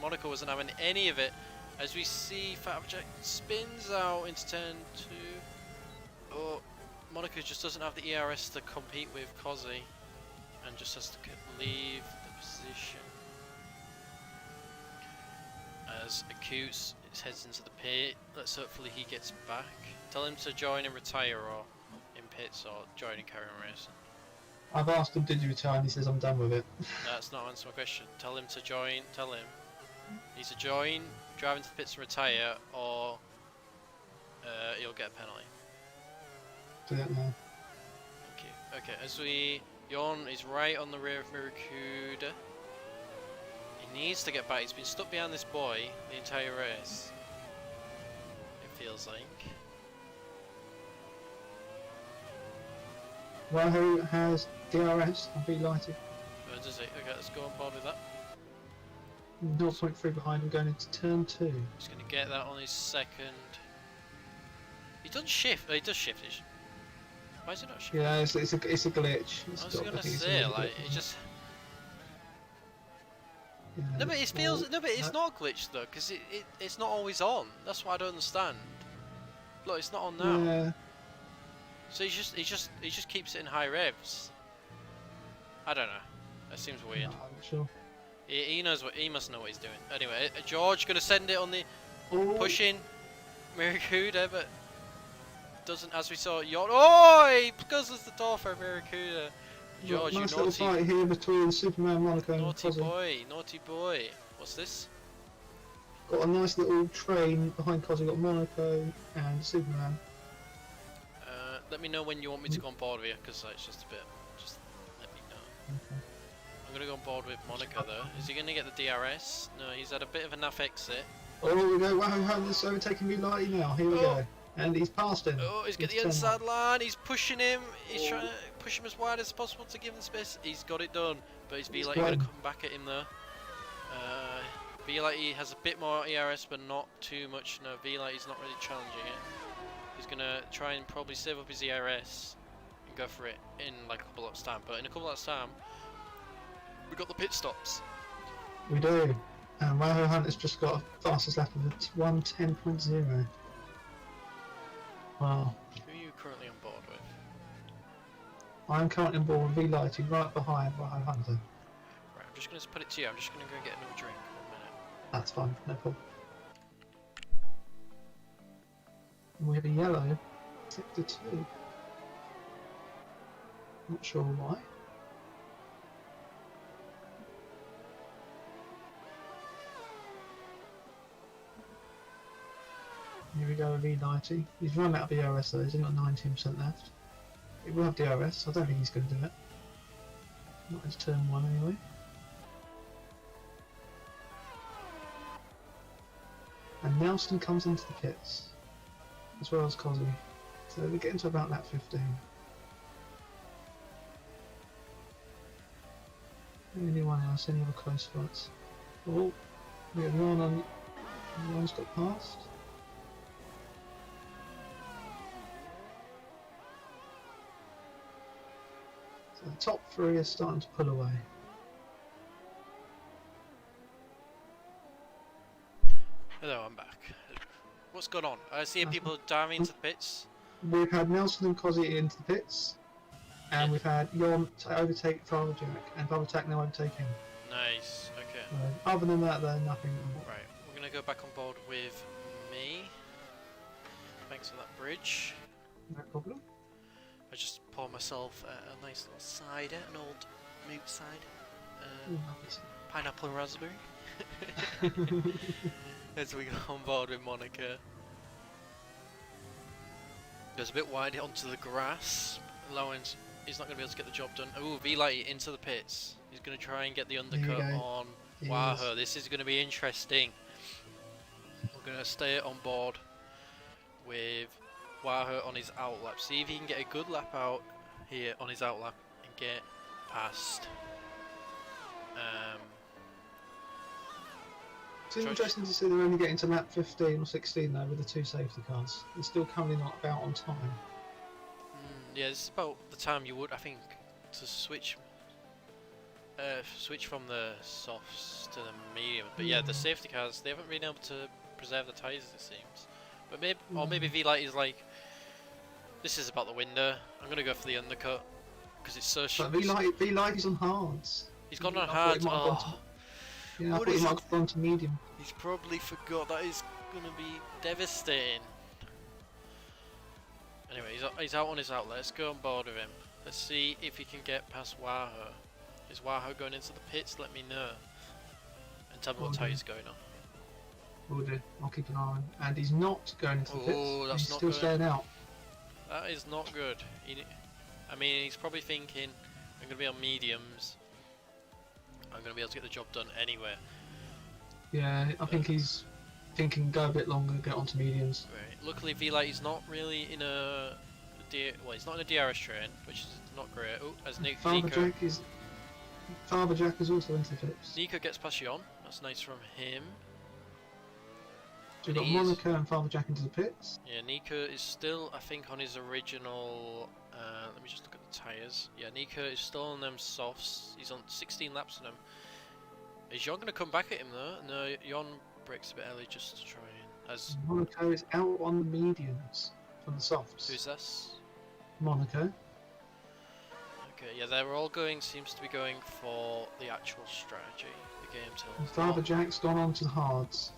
Monaco wasn't having any of it. As we see, Fat Object spins out into turn 2. Oh, Monaco just doesn't have the ERS to compete with Kozzy, and just has to leave the position. As Acute heads into the pit, let's hopefully he gets back. Tell him to join and retire, or in pits, or join and carry on racing. I've asked him, did you retire? And he says, I'm done with it. That's not answering my question. Tell him to join. Tell him he's to join, drive into the pits and retire, or he'll get a penalty. Do that now. Thank you. Okay, as Yon is right on the rear of Miracuda. He needs to get back. He's been stuck behind this boy the entire race. It feels like. Wahoo has DRS and be lighted. Oh, does he? Okay, let's go on board with that. 0.3 behind him going into turn 2. He's going to get that on his second. He doesn't shift. Oh, he does shift. Why is it not shifting? Yeah, it's a glitch. I was going to say, like, it just. Yeah, No, but it feels. No, but it's not a glitch though, because it's not always on. That's what I don't understand. Look, it's not on now. Yeah. So he just keeps it in high revs. I don't know. That seems weird. No, I'm not sure. He knows what he must know what he's doing. Anyway, George gonna send it on the pushing Miracuda, but doesn't, as we saw. Oh, he closes the door for Miracuda. George, nice you little naughty, fight here between Superman, Monaco, and naughty Kozzy. boy, naughty boy. What's this? Got a nice little train behind Kozzy. Got Monaco and Superman. Let me know when you want me to go on board with you, because it's just a bit. Just let me know. Okay. I'm gonna go on board with Monaco though. Is he gonna get the DRS? No, he's had a bit of a naff exit. Oh, here we go. Wow, this is overtaking me lightly now. Here we go. And he's passed him. Oh, he's got the It's inside line. He's pushing him. He's trying to push him as wide as possible to give him space. He's got it done. But he's be like gonna come back at him though. Be like he has a bit more ERS, but not too much. No, be like he's not really challenging it. He's gonna try and probably save up his ERS and go for it in like a couple of laps time. But in a couple of laps time, we got the pit stops. We do. And Wahoo Hunter's just got a fastest lap of 1:10.0. Wow. Who are you currently on board with? I'm currently on board with V-Lighting right behind Wahoo Hunter. Right, I'm just gonna put it to you. I'm just gonna go and get another drink. 1 minute. That's fine, no problem. And we have a yellow sector 2. Not sure why. Here we go with V90. He's run out of DRS though, he's only got 19% left. He will have DRS, I don't think he's going to do it. Not his turn 1 anyway. And Nelson comes into the pits, as well as Cosy. So we're getting to about lap 15. Anyone else, any other close spots? Oh, we have one on. One's got past. So the top 3 are starting to pull away. Hello, I'm back. What's going on? I see people diving into the pits. We've had Nelson and Cosy into the pits, and Yeah. we've had Jon to overtake Father Jack, and Father Jack now overtake him. Nice. Okay. Other than that, though, nothing. Right. We're gonna go back on board with me. Thanks for that bridge. No problem. I just poured myself a nice little cider, an old moot cider. Ooh, nice. Pineapple and raspberry. As we go on board with Monica. Goes a bit wide onto the grass, allowing he's not going to be able to get the job done. Ooh, V-Light into the pits. He's going to try and get the undercut go. on He Wahoo. This is going to be interesting. We're going to stay on board with Wahoo on his outlap. See if he can get a good lap out here on his outlap and get past. It's interesting to see they're only getting to lap 15 or 16 though with the 2 safety cars. They're still coming about on time. Yeah, this is about the time you would, I think, to switch from the softs to the medium. But yeah, the safety cars, they haven't been able to preserve the tyres, it seems. But maybe, or maybe V-Light is like, this is about the window. I'm gonna go for the undercut because it's so. But V-Light is on hards. He's gone on I thought hard. he might have gone Oh, Yeah, I What thought is he might it? have gone to medium. he's probably forgot. That is gonna be devastating. Anyway, he's out on his outlet. Let's go on board with him. Let's see if he can get past Wahoo. Is Wahoo going into the pits? Let me know. And tell me what Will do. tyre's going on. Will do. I'll keep an eye on him. And he's not going into the pits. Oh, that's He's not still good. staying out. That is not good. I mean, he's probably thinking, I'm going to be on mediums. I'm going to be able to get the job done anyway. Yeah, I think he's thinking go a bit longer, get onto mediums. Right. Luckily, V-Light is not really in a... well, he's not in a DRS train, which is not great. Oh, as Father Nico Jack is also into the pits. Nico gets past Jon. That's nice from him. So we've got He's- Monaco and Father Jack into the pits. Yeah, Nico is still, I think, on his original... let me just look at the tyres. Yeah, Nico is still on them softs. He's on 16 laps on them. Is Jon going to come back at him though? No, Jon breaks a bit early just to try and... As Monaco is out on the mediums from the softs. who's this? Monaco. Okay, yeah, they're all going, seems to be going for the actual strategy. The game till... And Father Jack's gone on to the hards.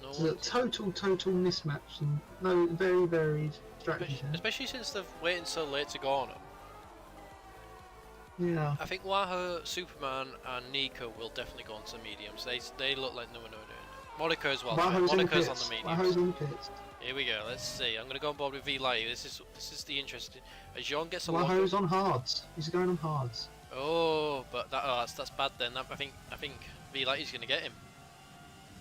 No It's a one- total mismatch and no very varied strategies here. Especially since they're waiting so late to go on them. Yeah. I think Wahoo, Superman and Nico will definitely go on to mediums. They look like no one knows doing it. Monaco as well. Wahoo's in the Monaco's on pits. the mediums. Wahoo's in the pits. Here we go. Let's see. I'm gonna go on board with V-Light. This is the interesting. As Jon gets a Wahoo's on hards. He's going on hards. Oh, but that's bad then. I think V-Light is gonna get him.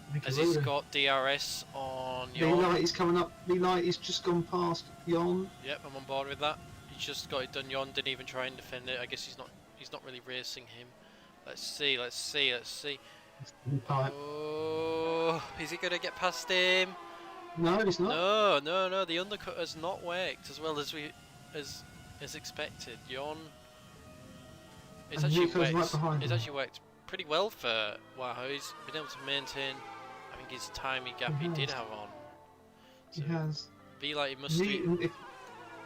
I think As he will he's do. got DRS on Jon. V-Light is coming up. V-Light is just gone past Jon. Yep, I'm on board with that. He's just got it done. Jon didn't even try and defend it. I guess he's not really racing him. Let's see. Pipe. Oh, is he gonna get past him? No, it's not. No, the undercut has not worked as well as expected. Yon, it's And actually Nico's worked. right behind It's him. actually worked pretty well for Wahoo. He's been able to maintain, I think, his timing gap he did have on. He So has. be like he must be.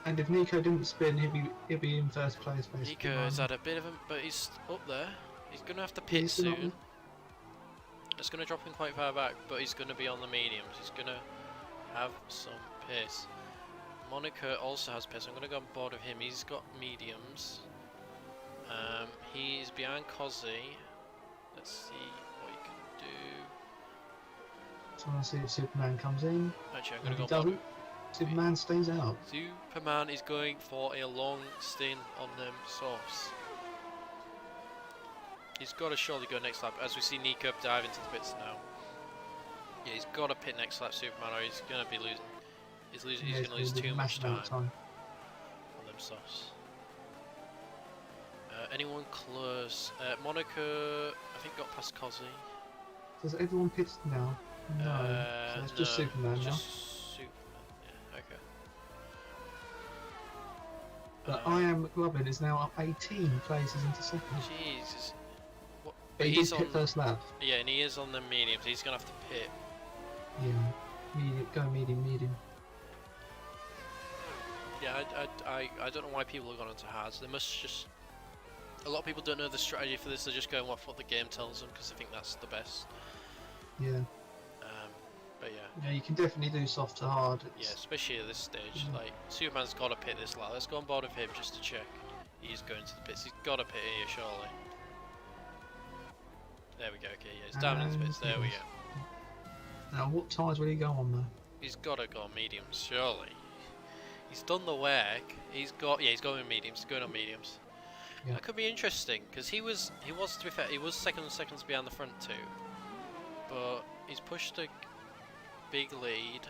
And if Nico didn't spin, he'll be in first place basically. Nico has had a bit of a, but he's up there. He's gonna have to pit He's still up soon. It's gonna drop him quite far back, but he's gonna be on the mediums. He's gonna have some pace. Monica also has pace. I'm gonna go on board with him. He's got mediums. He's behind Cozzy. Let's see what he can do. So I want to see if Superman comes in. Actually, I'm And gonna if go he on board. doesn't, Superman stays out. Superman is going for a long stint on them softs. He's got to surely go next lap, as we see Nico dive into the pits now. Yeah, he's got to pit next lap, Superman, or he's going to be losing. He's going to lose too much time on them softs. Anyone close? Monica, I think, got past Cozzy. Does everyone pit now? No. So it's just Superman now. Just Superman, yeah, okay. But I Am McLovin is now up 18 places into second. Jesus. What? But he He's did pit first lap. Yeah, and he is on the mediums. He's going to have to pit. Yeah. Go medium. Yeah, I don't know why people have gone onto hards. They must just... A lot of people don't know the strategy for this. They're just going off what the game tells them because they think that's the best. Yeah. But yeah. Yeah, you can definitely do soft to hard. Yeah, especially at this stage. Like, Superman's got to pit this lap. Let's go on board with him just to check. He's going to the pits. He's got to pit here, surely. There we go. Okay, yeah, he's down into the pits. There we go. Now, what tyres will he go on though? He's got to go on mediums, surely. He's done the work. He's going on mediums. He's going on mediums. Yeah. That could be interesting because he was to be fair, he was seconds behind the front two, but he's pushed a big lead.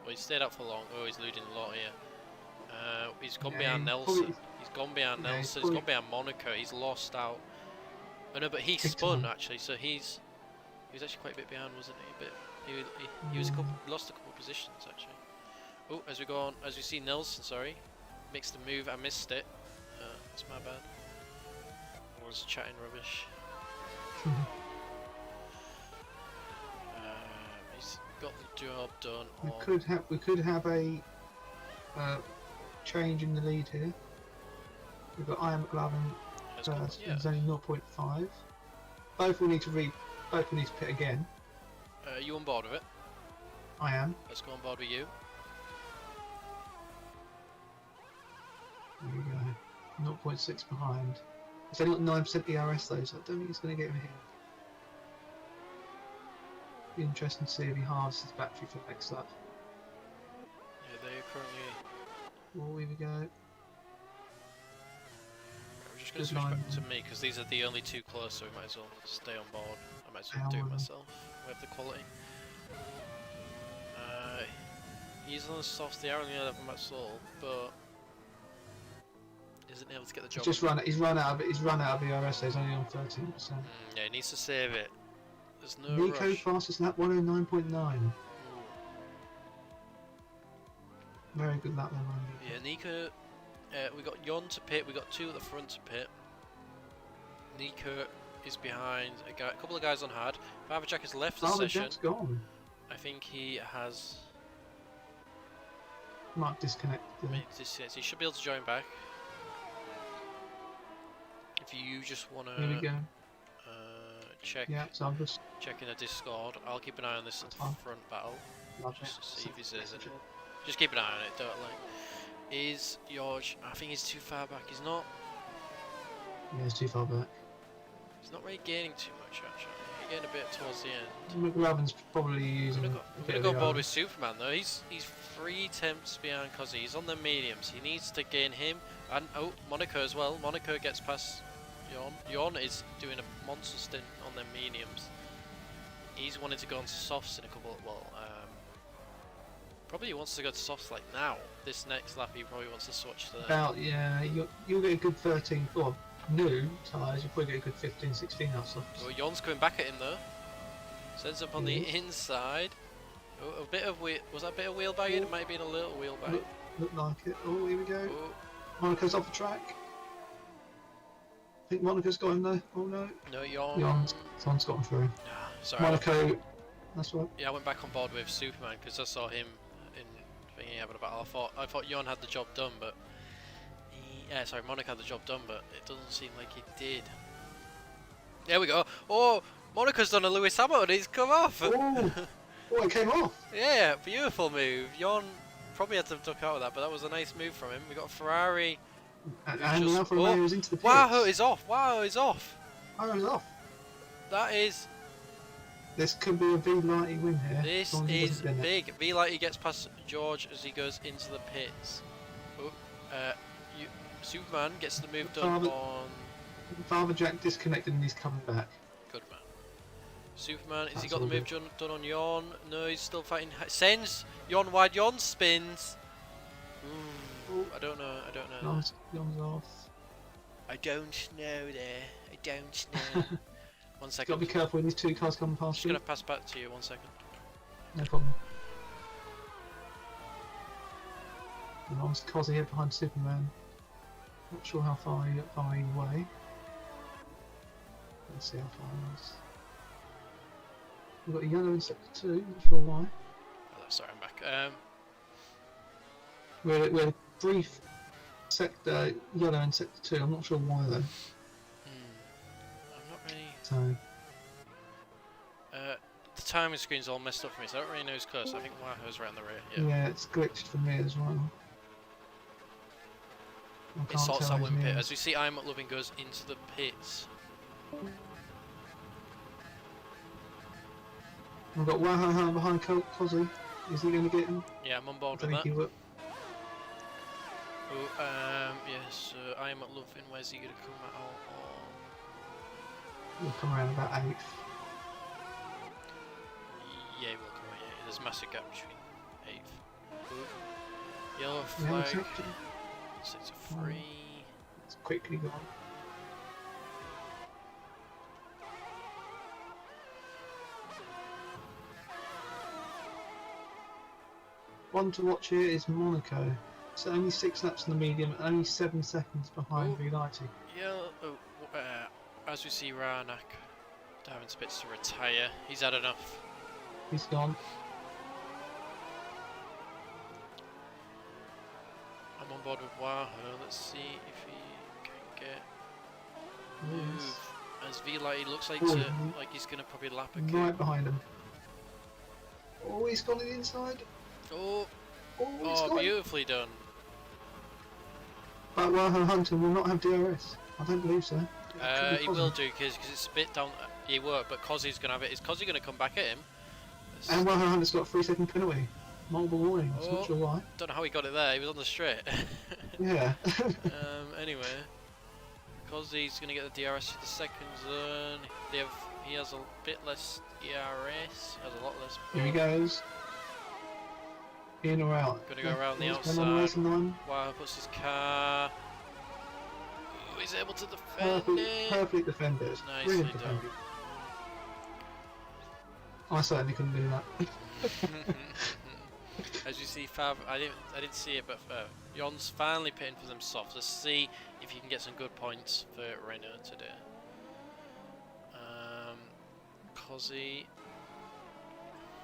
Well, he stayed up for long. Oh, he's losing a lot here. He's gone behind Nelson. He's gone behind Nelson. He's gone behind Monaco. He's lost out. Oh no, but he spun actually, so he was actually quite a bit behind, wasn't he? A bit. He was lost a couple of positions actually. Oh, as we go on, as we see Nelson, sorry, makes the move. I missed it. That's my bad. I was chatting rubbish. He's got the job done. We could have a change in the lead here. We've got I Am McLovin first. Yeah. It's only 0.5. Both will need to pit again. You on board with it? I am. Let's go on board with you. There we go. 0.6 behind. It's only got 9% ERS though, so I don't think it's going to get him here. Be interesting to see if he halves his battery for next lap. Yeah, they currently. Oh, here we go. I'm just going to switch back to me because these are the only two close, so we might as well stay on board. I might as well do it myself. We have the quality. He's on the soft, the only 11 that's all, but isn't able to get the job. He's run out of ERS, so he's only on 13%. Yeah, he needs to save it. There's no Nico rush. fastest lap 109.9. Very good lap there, man. Yeah, Nico. We got Yon to pit. We got two at the front to pit. Nico is behind a couple of guys on hard. Jack has left the session. Jack's gone. I think he has. Might disconnect. He should be able to join back. If you just want Here we to go. check, Yeah, so I'm just checking the Discord. I'll keep an eye on this front battle. Just to see if he's in. Just keep an eye on it. Don't like. Is George? I think he's too far back. He's not. Yeah, he's too far back. He's not really gaining too much actually. He's getting a bit towards the end. McLovin's probably using. I'm gonna go board with Superman though. He's 3 tenths behind Cozzy. He's on the mediums. He needs to gain him and Monaco as well. Monaco gets past Yon. Yon is doing a monster stint on their mediums. He's wanting to go on to softs in a couple. Probably he wants to go to softs like now. This next lap he probably wants to switch to. Yeah, you'll get a good 13. Or new tyres. You'll probably get a good 15, 16 out softs. Well, Yon's coming back at him though. Sends up on the inside. Oh, a bit of was that a bit of wheel bagging? It might have been a little wheel bag. Look like it. Oh, here we go. Oh, Monica's off the track. I think Monica's got him there. Oh no. no, Jon. Jon's got him through. Sorry. Monaco. That's right. Yeah, I went back on board with Superman because I saw him in thingy having a battle. I thought Jon had the job done, but sorry, Monaco had the job done, but it doesn't seem like he did. There we go. Oh, Monaco's done a Lewis Hamilton. He's come off. Oh, oh, it came off. Yeah, beautiful move. Jon probably had to duck out of that, but that was a nice move from him. We got a Ferrari. And the Alfa Romeo was into the pits. Wow, is off. Wow, is off. Oh, it's off. That is. This could be a V-Lighty win here. This is big. V-Lighty gets past George as he goes into the pits. Oh, Superman gets the move done on. Father Jack disconnected and he's coming back. Good man. Superman, has he got the move done on Jon? No, he's still fighting. Sends Jon wide. Jon spins. Ooh, I don't know. Jon's off. I don't know there. I don't know. 1 second. Gotta be careful when these two cars come past. Just gonna pass back to you. 1 second. No problem. And I'm Cosy here behind Superman. Not sure how far he away. Let's see how far he is. We've got a yellow in sector 2, not sure why. Oh, sorry, I'm back. We're brief sector yellow in sector 2, I'm not sure why though. I'm not really. So. The timing screen's all messed up for me, so I don't really know who's close. I think Wahoo's right on the rear. Yeah, it's glitched for me as well. It sorts out in pit. As we see, I'm Loving goes into the pits. We've got Wahoo behind Cosy. Is he going to get him? Yeah, I'm on board with that. Oh, yes, I'm Loving. Where's he going to come out on? He'll come around about 8th. Yeah, he will come out, yeah. There's a massive gap between 8th. Ooh. Yellow flag. 6-3. It's quickly gone. One to watch here is Monaco. So only 6 laps in the medium, and only 7 seconds behind V-Lighty. Yeah. As we see Ranak diving spits to retire. He's had enough. He's gone. I'm on board with Wahoo. Let's see if he can get move. As V-Light, he looks like he's gonna probably lap a right behind him. Oh, he's gone to the inside. Oh, oh, beautifully done. But Wahoo Hunter will not have DRS. I don't believe so. He will do because it's spit down. He won't, but Cozzy's gonna have it. Is Cozzy gonna come back at him? And Wahoo Hunter's got a 3-second penalty. Multiple warnings. Not sure why. Don't know how he got it there. He was on the straight. Yeah. Anyway, Cozzy's gonna get the DRS for the second zone. He has a bit less DRS. Has a lot less. Here he goes. In or out? Gonna go around the outside. Wow, puts his car. Ooh, he's able to defend it. Perfect defended. Nicely done. I certainly couldn't do that. As you see, Fav, I didn't see it, but Jon's finally pitting for them soft. Let's see if you can get some good points for Renault today. Cozzy.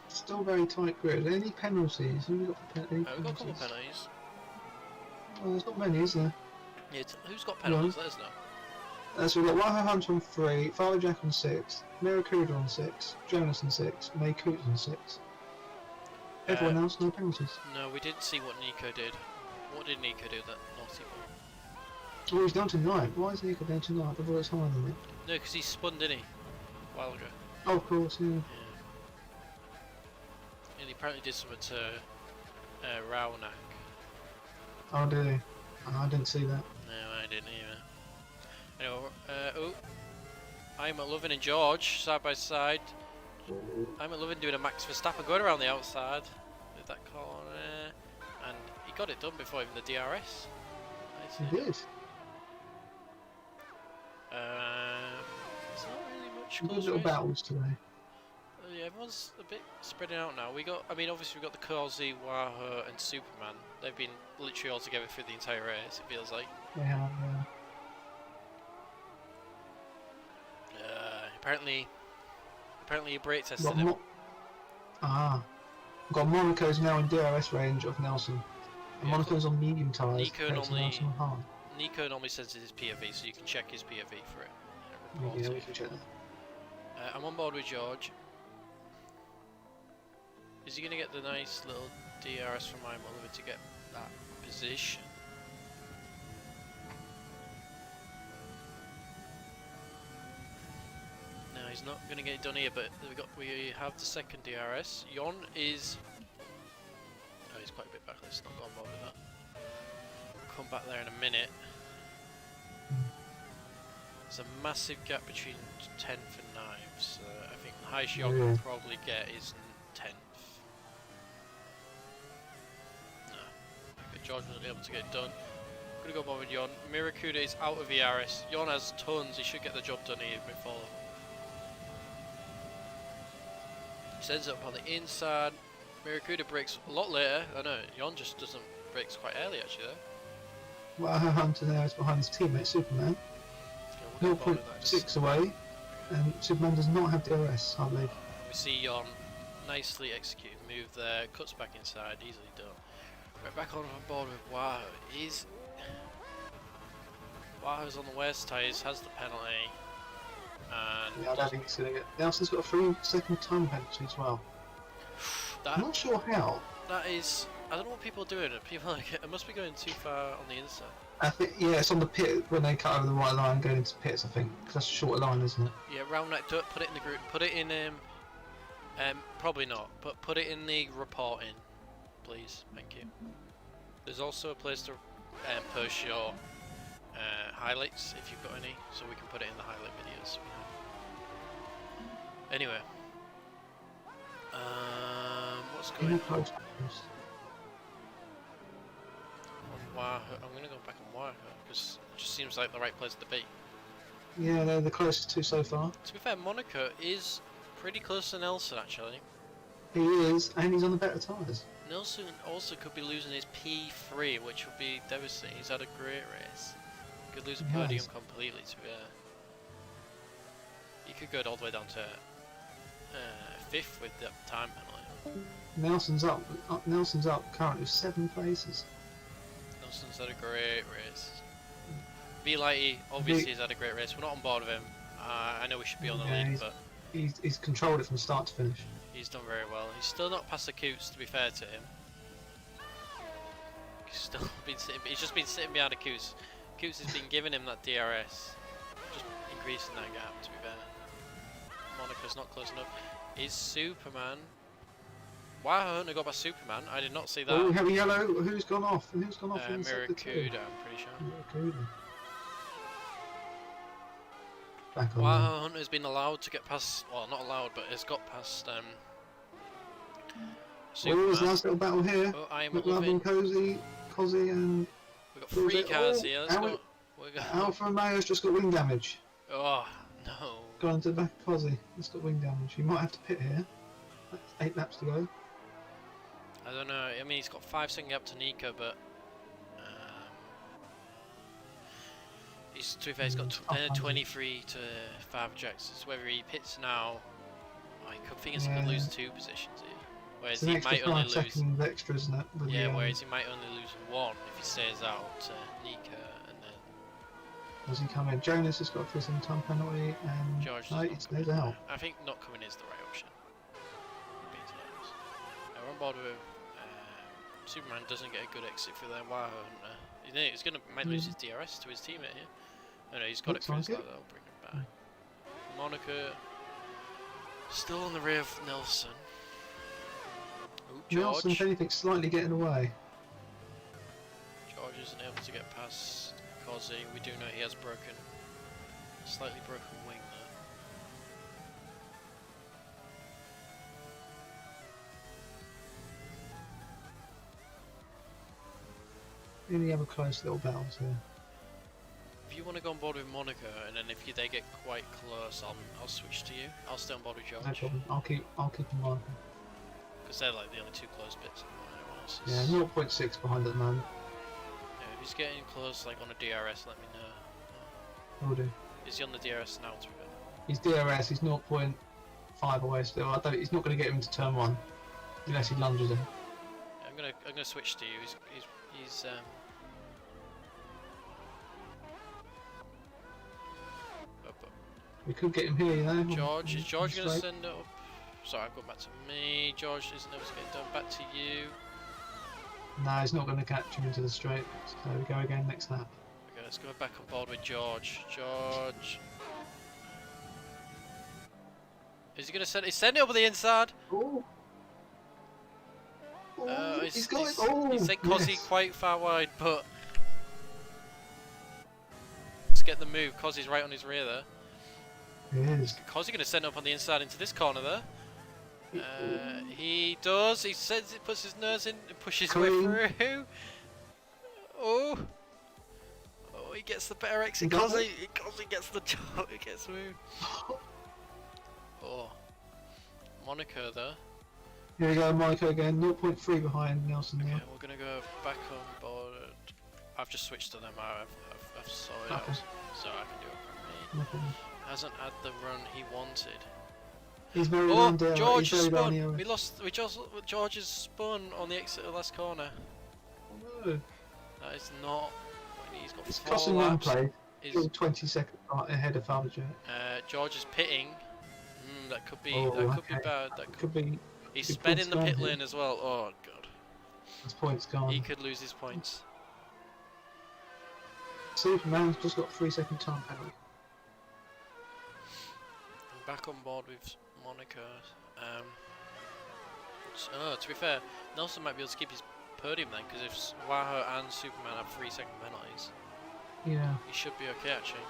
Still very tight grid. Any penalties? Have we got We've got a couple of penalties. Well, there's not many, is there? Yeah, who's got penalties? Let us know. So we've got Wahoo Hunter on 3, Father Jack on 6, Miracuda on 6, Jonas on 6, May Coots on 6. Everyone else, no penalties. No, we didn't see what Nico did. What did Nico do, that naughty one? Oh, he's down to 9. Why is Nico down to 9? I thought it was higher than that. No, because he spun, didn't he? A while ago. Oh, of course, yeah. And he apparently did something to Raunak. Oh, did he? Oh, I didn't see that. No, I didn't either. Anyway, I'm at Lovin and George, side by side. I'm at Lovin doing a Max Verstappen going around the outside with that corner. And he got it done before even the DRS. He did. It's not really much Good little battles today. Yeah, Yeah, everyone's a bit spreading out now. I mean, obviously we got the Kazi, Waha, and Superman. They've been literally all together through the entire race. It feels like. Yeah. Apparently he brake tested Got him. Got Monaco's now in DRS range of Nelson. And Yeah, Monaco's on medium tyres. Nico compared to Nelson on hard. Nico normally sends his POV, so you can check his POV for it. Yeah, we can check that. I'm on board with George. Is he going to get the nice little DRS from my Oliver to get that position? No, he's not going to get it done here, but we have the second DRS. Jon is... Oh, he's quite a bit back, let's not go on board with that. We'll come back there in a minute. There's a massive gap between 10th and 9th, so I think the highest Jon can probably get is 10th. No, okay, George wasn't able to get it done. Gonna go on with Jon. Miracuda is out of VRS. Jon has tons, he should get the job done here before. Sends it up on the inside. Miracuda brakes a lot later. I know, Jon just doesn't brakes quite early actually there. Well, Hunter now is behind his teammate Superman. 0.6 away, and Superman does not have DRS, I believe. We see Jon nicely executed move there, cuts back inside, easily done. Right, back on board with Wahoo. Wahoo's on the worst tyres, has the penalty. And yeah, I don't think he's going to get... Nelson's got a 3-second time penalty as well. I'm not sure how. That is... I don't know what people are doing. People like it must be going too far on the inside. I think, yeah, it's on the pit when they cut over the right line going into pits, I think. Because that's a shorter line, isn't it? Yeah, round that, put it in the group. Put it in, probably not, but put it in the reporting, please. Thank you. There's also a place to post your highlights if you've got any, so we can put it in the highlight videos. Anyway. What's going on? Wahoo. I'm going to go back on Wahoo because it just seems like the right place to be. Yeah, they're the closest two so far. To be fair, Monaco is pretty close to Nelson actually. He is, and he's on the better tyres. Nelson also could be losing his P3, which would be devastating. He's had a great race. Could lose a podium completely to be fair. He could go all the way down to 5th with the time penalty. Nelson's up. Nelson's up currently 7 places. Nelson's had a great race. Vlighty obviously has had a great race. We're not on board with him. I know we should be on the lead, but he's controlled it from start to finish. He's done very well. He's still not past the Coots, to be fair to him. He's still been sitting. He's just been sitting behind the Coots. Coots has been giving him that DRS, just increasing that gap. To be fair, Monaco's not close enough. Is Superman? Why haven't I got by Superman? I did not see that. Oh, we have a yellow. Who's gone off? Who's gone off? Miracuda, I'm pretty sure. Miracuda. Back on. Wahoo Hunter has been allowed to get past. Well, not allowed, but has got past. Superman. Oh, there's a nice little battle here. Oh, I am McLovin, loving. Cozy, and We've got 3 cars here. Let's go. Alpha Romeo's just got wing damage. Oh no. Gone to the back of Cozy. He's got wing damage. He might have to pit here. That's 8 laps to go. I don't know. I mean, he's got 5 second gap to Nico, but to be fair, he's got 23 to 5 jacks. It's whether he pits now. I could think he could lose 2 positions here. Whereas he might only lose. Extra, isn't it? With whereas he might only lose 1 if he stays out to Nico, and then. Does he come in? Jonas has got a 3-second time penalty, and George no, he stays out. I think not coming is the right option. We're on board with Superman doesn't get a good exit for their Wahoo Hunter. He's might lose his DRS to his teammate here. Oh no, he's got it through his like that. I'll bring him back. Monaco still on the rear of Nelson. Ooh, George. Nelson, if anything, slightly getting away. George isn't able to get past Cozy. We do know he has slightly broken wing there. Really have a close little battle here. if you want to go on board with Monaco, and then if they get quite close, I'll switch to you. I'll stay on board with No George. problem. I'll keep in mind. Because they're like the only two close bits. Everyone else Yeah, is... 0.6 behind at the moment. Yeah, if he's getting close, like on a DRS, let me know. Will do. Is he on the DRS now? To be fair? His DRS is 0.5 away still. He's not going to get him into turn 1 unless he lunges him. Yeah, I'm gonna switch to you. He's We could get him here, you know. George, is George going to straight. send it up? Sorry, I've gone back to me. George isn't able to get it done. Back to you. No, he's not going to catch him into the straight. So we go again next lap. Okay, let's go back on board with George. George. Is he going to send it? He's sending it over the inside. Oh. He's going. sent Cozzy quite far wide, but let's get the move. Cozzy's right on his rear there. Yes. Cozzy going to send it up on the inside into this corner there. He does. He sends it, puts his nose in, and pushes his way through. Oh, he gets the better exit. Cozzy gets the job. He gets moved. Oh, Monaco there. Here we go, Monaco again. 0.3 behind Nelson Okay, now. we're gonna go back on board. I've just switched to them. I've sorted Okay. out, so I can do it from me. No problem. Hasn't had the run he wanted. He's very Oh, down there. George He's very down spun. here. We lost. George has spun on the exit of the last corner. Oh, no. That is not. He's got It's 4 costing one laps. play. Is Still 20 seconds ahead of Father Jet. George is pitting. That could be. Oh, that could be okay. bad. That could. Could be. He's good sped in the points pit gone lane as well. Oh god. His points gone. He could lose his points. Superman's just got 3-second time penalty. I'm back on board with Monaco. To be fair, Nelson might be able to keep his podium then, because if Waho and Superman have 3-second penalties, Yeah. he should be okay actually.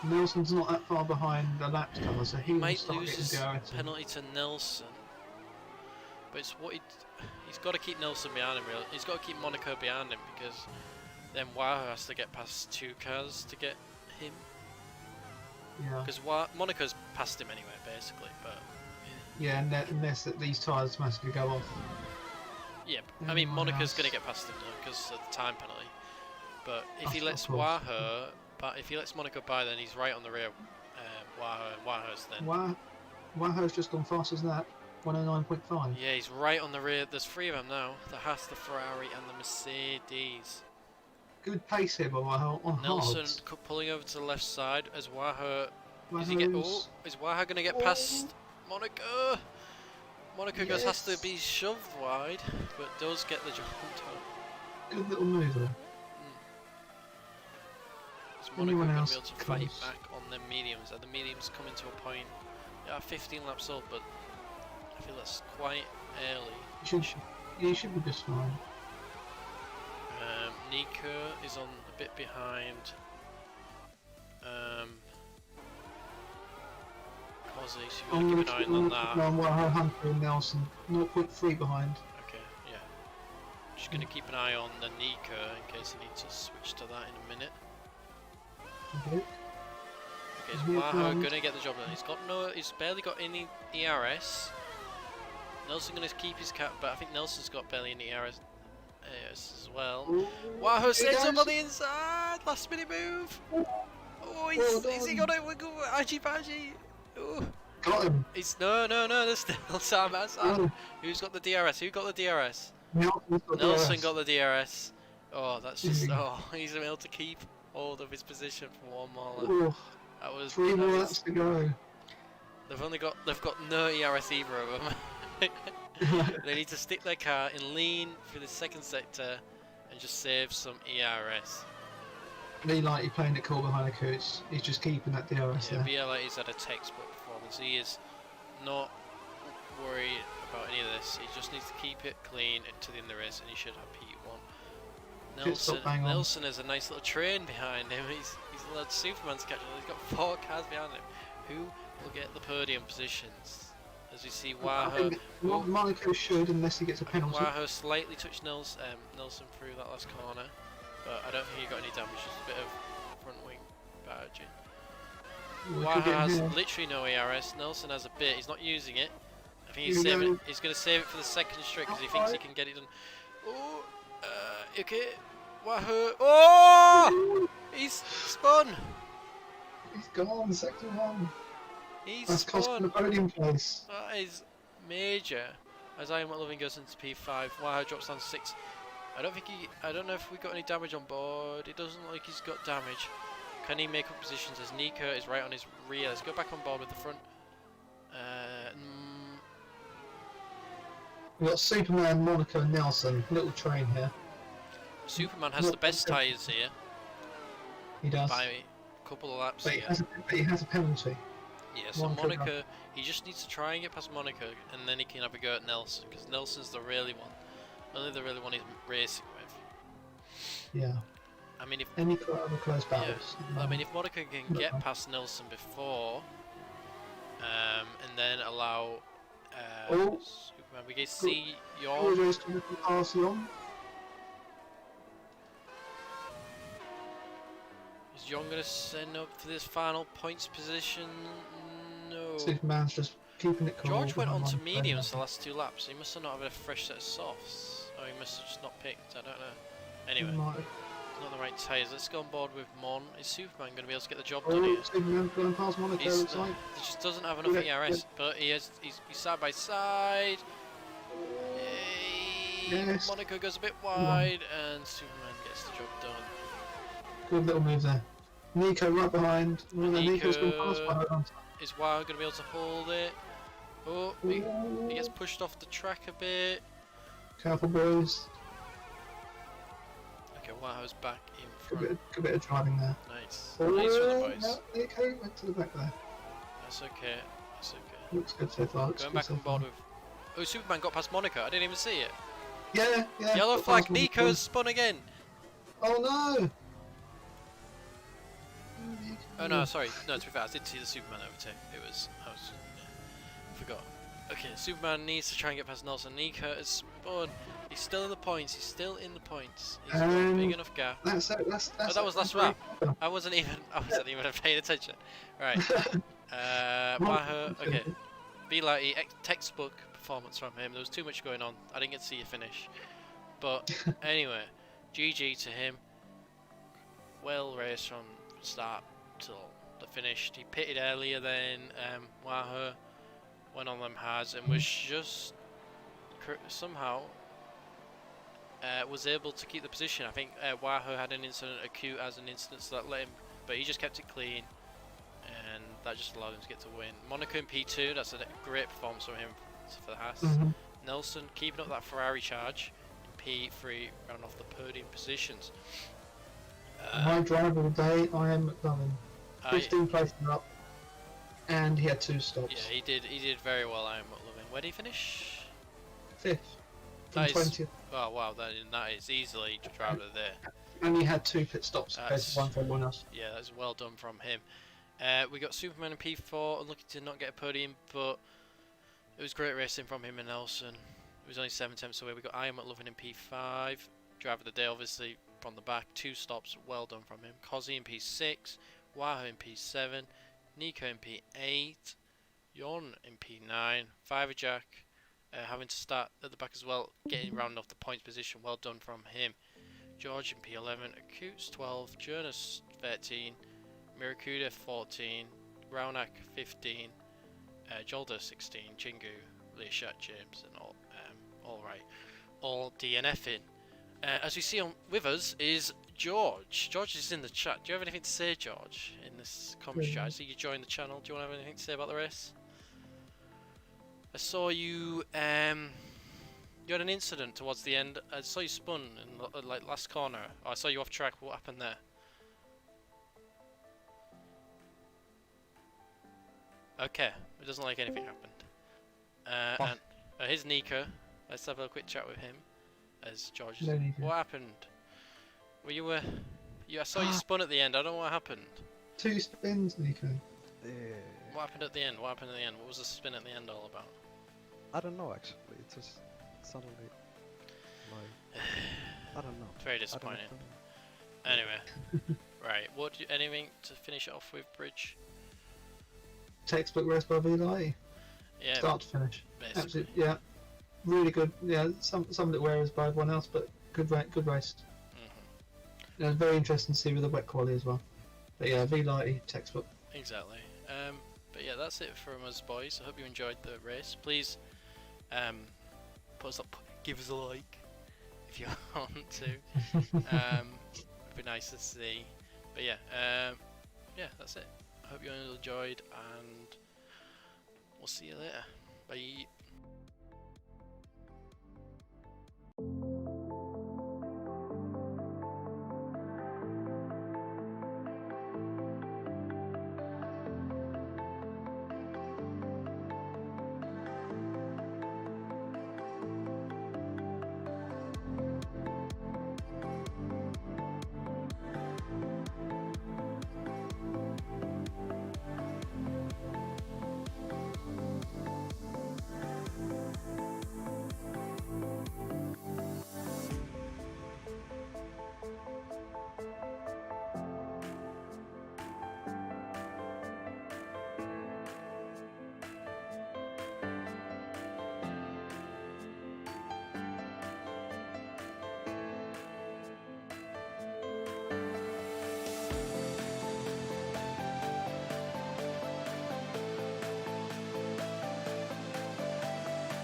Nelson's not that far behind the lap cover, so he will Might start lose getting his DRS. penalty to Nelson, but it's what he's got to keep Nelson behind him. Really, he's got to keep Monaco behind him, because then Waho has to get past 2 cars to get him. Yeah. Because Monaco's past him anyway, basically. But Yeah, unless that these tyres massively go off. yeah, I mean Anyone Monaco's else? going to get past him though because of the time penalty. But if he Of lets course. Waho, but if he lets Monaco by, then he's right on the rear. Waho and Waho's then. Waho's just gone faster than that. 109.5. Yeah, he's right on the rear. There's 3 of them now: the Haas, the Ferrari, and the Mercedes. Good pace here by Waho on Nelson hards. pulling over to the left side as Waho. Is Waho going to get past Monaco? Monaco goes has to Yes. be shoved wide, but does get the job done. Good little move there. Is Monaco Anyone going to be else able to fight close? back on the mediums? Are the mediums coming to a point? Yeah, 15 laps old, but I feel that's quite early. You should be just fine. Nico is on a bit behind. Cozzy, so you've got to keep an eye on that. on Waho, Hunter and Nelson. 0.3 behind. Okay, yeah. Just going to keep an eye on the Nico in case I need to switch to that in a minute. Okay. Okay, is Here Waho comes- going to get the job done? He's barely got any ERS. Nelson going to keep his cap, but I think Nelson's got barely any ERS as well. Waho sends up on the inside! Last minute move! Oh, is he got it? Aji Baji! Oh. Got him. No, there's still Sam outside. Oh, Who's got the DRS? Who got the DRS? Nelson's got Nelson DRS. got the DRS. Oh, that's just. Mhm. Oh, he's able to keep hold of his position for 1 more lap. Oh, That was. 3 that more is- laps to go. They've got no ERS either of them. They need to stick their car in lean through the second sector and just save some ERS. Lee Lighty playing it cool behind the coots. He's just keeping that DRS Yeah, there. VLA has had a textbook performance. He is not worried about any of this. He just needs to keep it clean to the end of the race, and he should have P1. Pit stop bang on. Nelson has a nice little train behind him. He's allowed Superman to catch him. He's got 4 cars behind him. Who will get the podium positions? As we see I Waho. think Monaco should, unless he gets a penalty. Waho slightly touched Nelson through that last corner, but I don't think he got any damage. Just a bit of front wing barging. We could Waha get has here. literally no ARS. Nelson has a bit. He's not using it. I think Here he's we saving. go. He's going to save it for the second straight because he thinks he can get it done. Oh, okay. Wahoo! Oh, he's spun. He's gone, sector 1. He's That's cost him the spun. podium place. That is major. As I Am Not Loving goes into P5, Wahoo drops down 6. I don't know if we got any damage on board. It doesn't look like he's got damage. Can he make up positions as Nika is right on his rear? Let's go back on board with the front. We've got Superman, Monaco, and Nelson. Little train here. Superman has the best tyres here He does. by a couple of laps But he, here. has a penalty. Yeah, so Monaco Monaco, he just needs to try and get past Monaco, and then he can have a go at Nelson, because Nelson's the really one. Only the really one he's racing with. Yeah. I mean, if Any other close battles. I mean, if Monaco can get past Nelson before, and then allow Oh. Superman, we can see your. Always to pass on. Is John going to send up for this final points position? No. Superman's just keeping it cool. George went on behind to Monaco. mediums the last 2 laps. He must have not had a fresh set of softs. Or he must have just not picked. I don't know. Anyway, Might- it's not the right tyres. Let's go on board with Mon. Is Superman going to be able to get the job Oh, done here? Superman going past Monaco, He looks like. just doesn't have enough Yeah, ERS, but he's side by side. Yes. Monaco goes a bit wide, and Superman gets the job done. Good little move there. Nico right behind. Nico's going past Nico- by Is Wow going to be able to hold it? Oh, he gets pushed off the track a bit. Careful, boys. Okay, Wow's back in Good front. bit of driving there. Nice. Nice for the boys. Yeah, Nico went to the back there. That's okay. That's okay. Looks good so far. Looks Going good back so on board far. with. Oh, Superman got past Monaco. I didn't even see it. Yeah. Yellow got flag. past Monaco. Nico's spun again. Oh no! Oh no, sorry. No, to be fair, I did see the Superman overtake. I was forgot. Okay, Superman needs to try and get past Nelson. Nico has spun. He's still in the points. He's still in the points. He's got a big enough gap. That's it. That's Oh, that was last lap. I wasn't even paying attention. Right. Wahoo. Okay. Be like textbook performance from him. There was too much going on. I didn't get to see you finish. But anyway, GG to him. Well raced from start till the finish. He pitted earlier than Wahoo. Went on them hards and was just somehow was able to keep the position. I think Wahoo had an incident, acute as an incident, so that let him, but he just kept it clean, and that just allowed him to get to win. Monaco in P2, that's a great performance from him for the Haas. Nelson keeping up that Ferrari charge in P3, round off the podium positions. My driver of the day, I am McLaren. 15 places up, and he had 2 stops. Yeah, he did very well. I am loving. Where did he finish? 5th from That is- 20th. Oh wow, that is easily driver of the day. Only had 2 pit stops compared That's- to 1 for everyone else. Yeah, that's well done from him. We got Superman in P4, unlucky to not get a podium, but it was great racing from him and Nelson. It was only 7 attempts away. We got I Am McLovin in P5, driver of the day obviously from the back, 2 stops, well done from him. Cozzy in P6, Wahoo in P7, Nico in P8, Yon in P9, Fiver Jack having to start at the back as well, getting round off the points position, well done from him. George in P11, Acutes 12, Jonas 13, Miracuda 14, Brownak 15, Jolda 16, Chingu, Leashat James, and all DNFing. As we see on with us is George. George is in the chat. Do you have anything to say, George, in this commentary chat? I see you joined the channel. Do you want to have anything to say about the race? I saw you. You had an incident towards the end. I saw you spun in the last corner. Oh, I saw you off track. What happened there? Okay, it doesn't like anything happened. And here's Nico. Let's have a quick chat with him. As George, No, Nico. what happened? Well, I saw you spun at the end. I don't know what happened. 2 spins, Nico. What happened at the end? What happened at the end? What was the spin at the end all about? I don't know actually. It just suddenly like I don't know. It's very I don't disappointing. know. Anyway, right. Anything to finish it off with, Bridge? Textbook race by Vili, Yeah, start to finish. basically. Absolutely, yeah, really good. Yeah, some of it wears by everyone else, but good race. Yeah, very interesting to see with the wet quality as well. But yeah, Vili textbook. Exactly. But yeah, that's it from us, boys. I hope you enjoyed the race. Please, give us a like if you want to. It'd be nice to see. But yeah, yeah, that's it. I hope you enjoyed, and we'll see you later. Bye.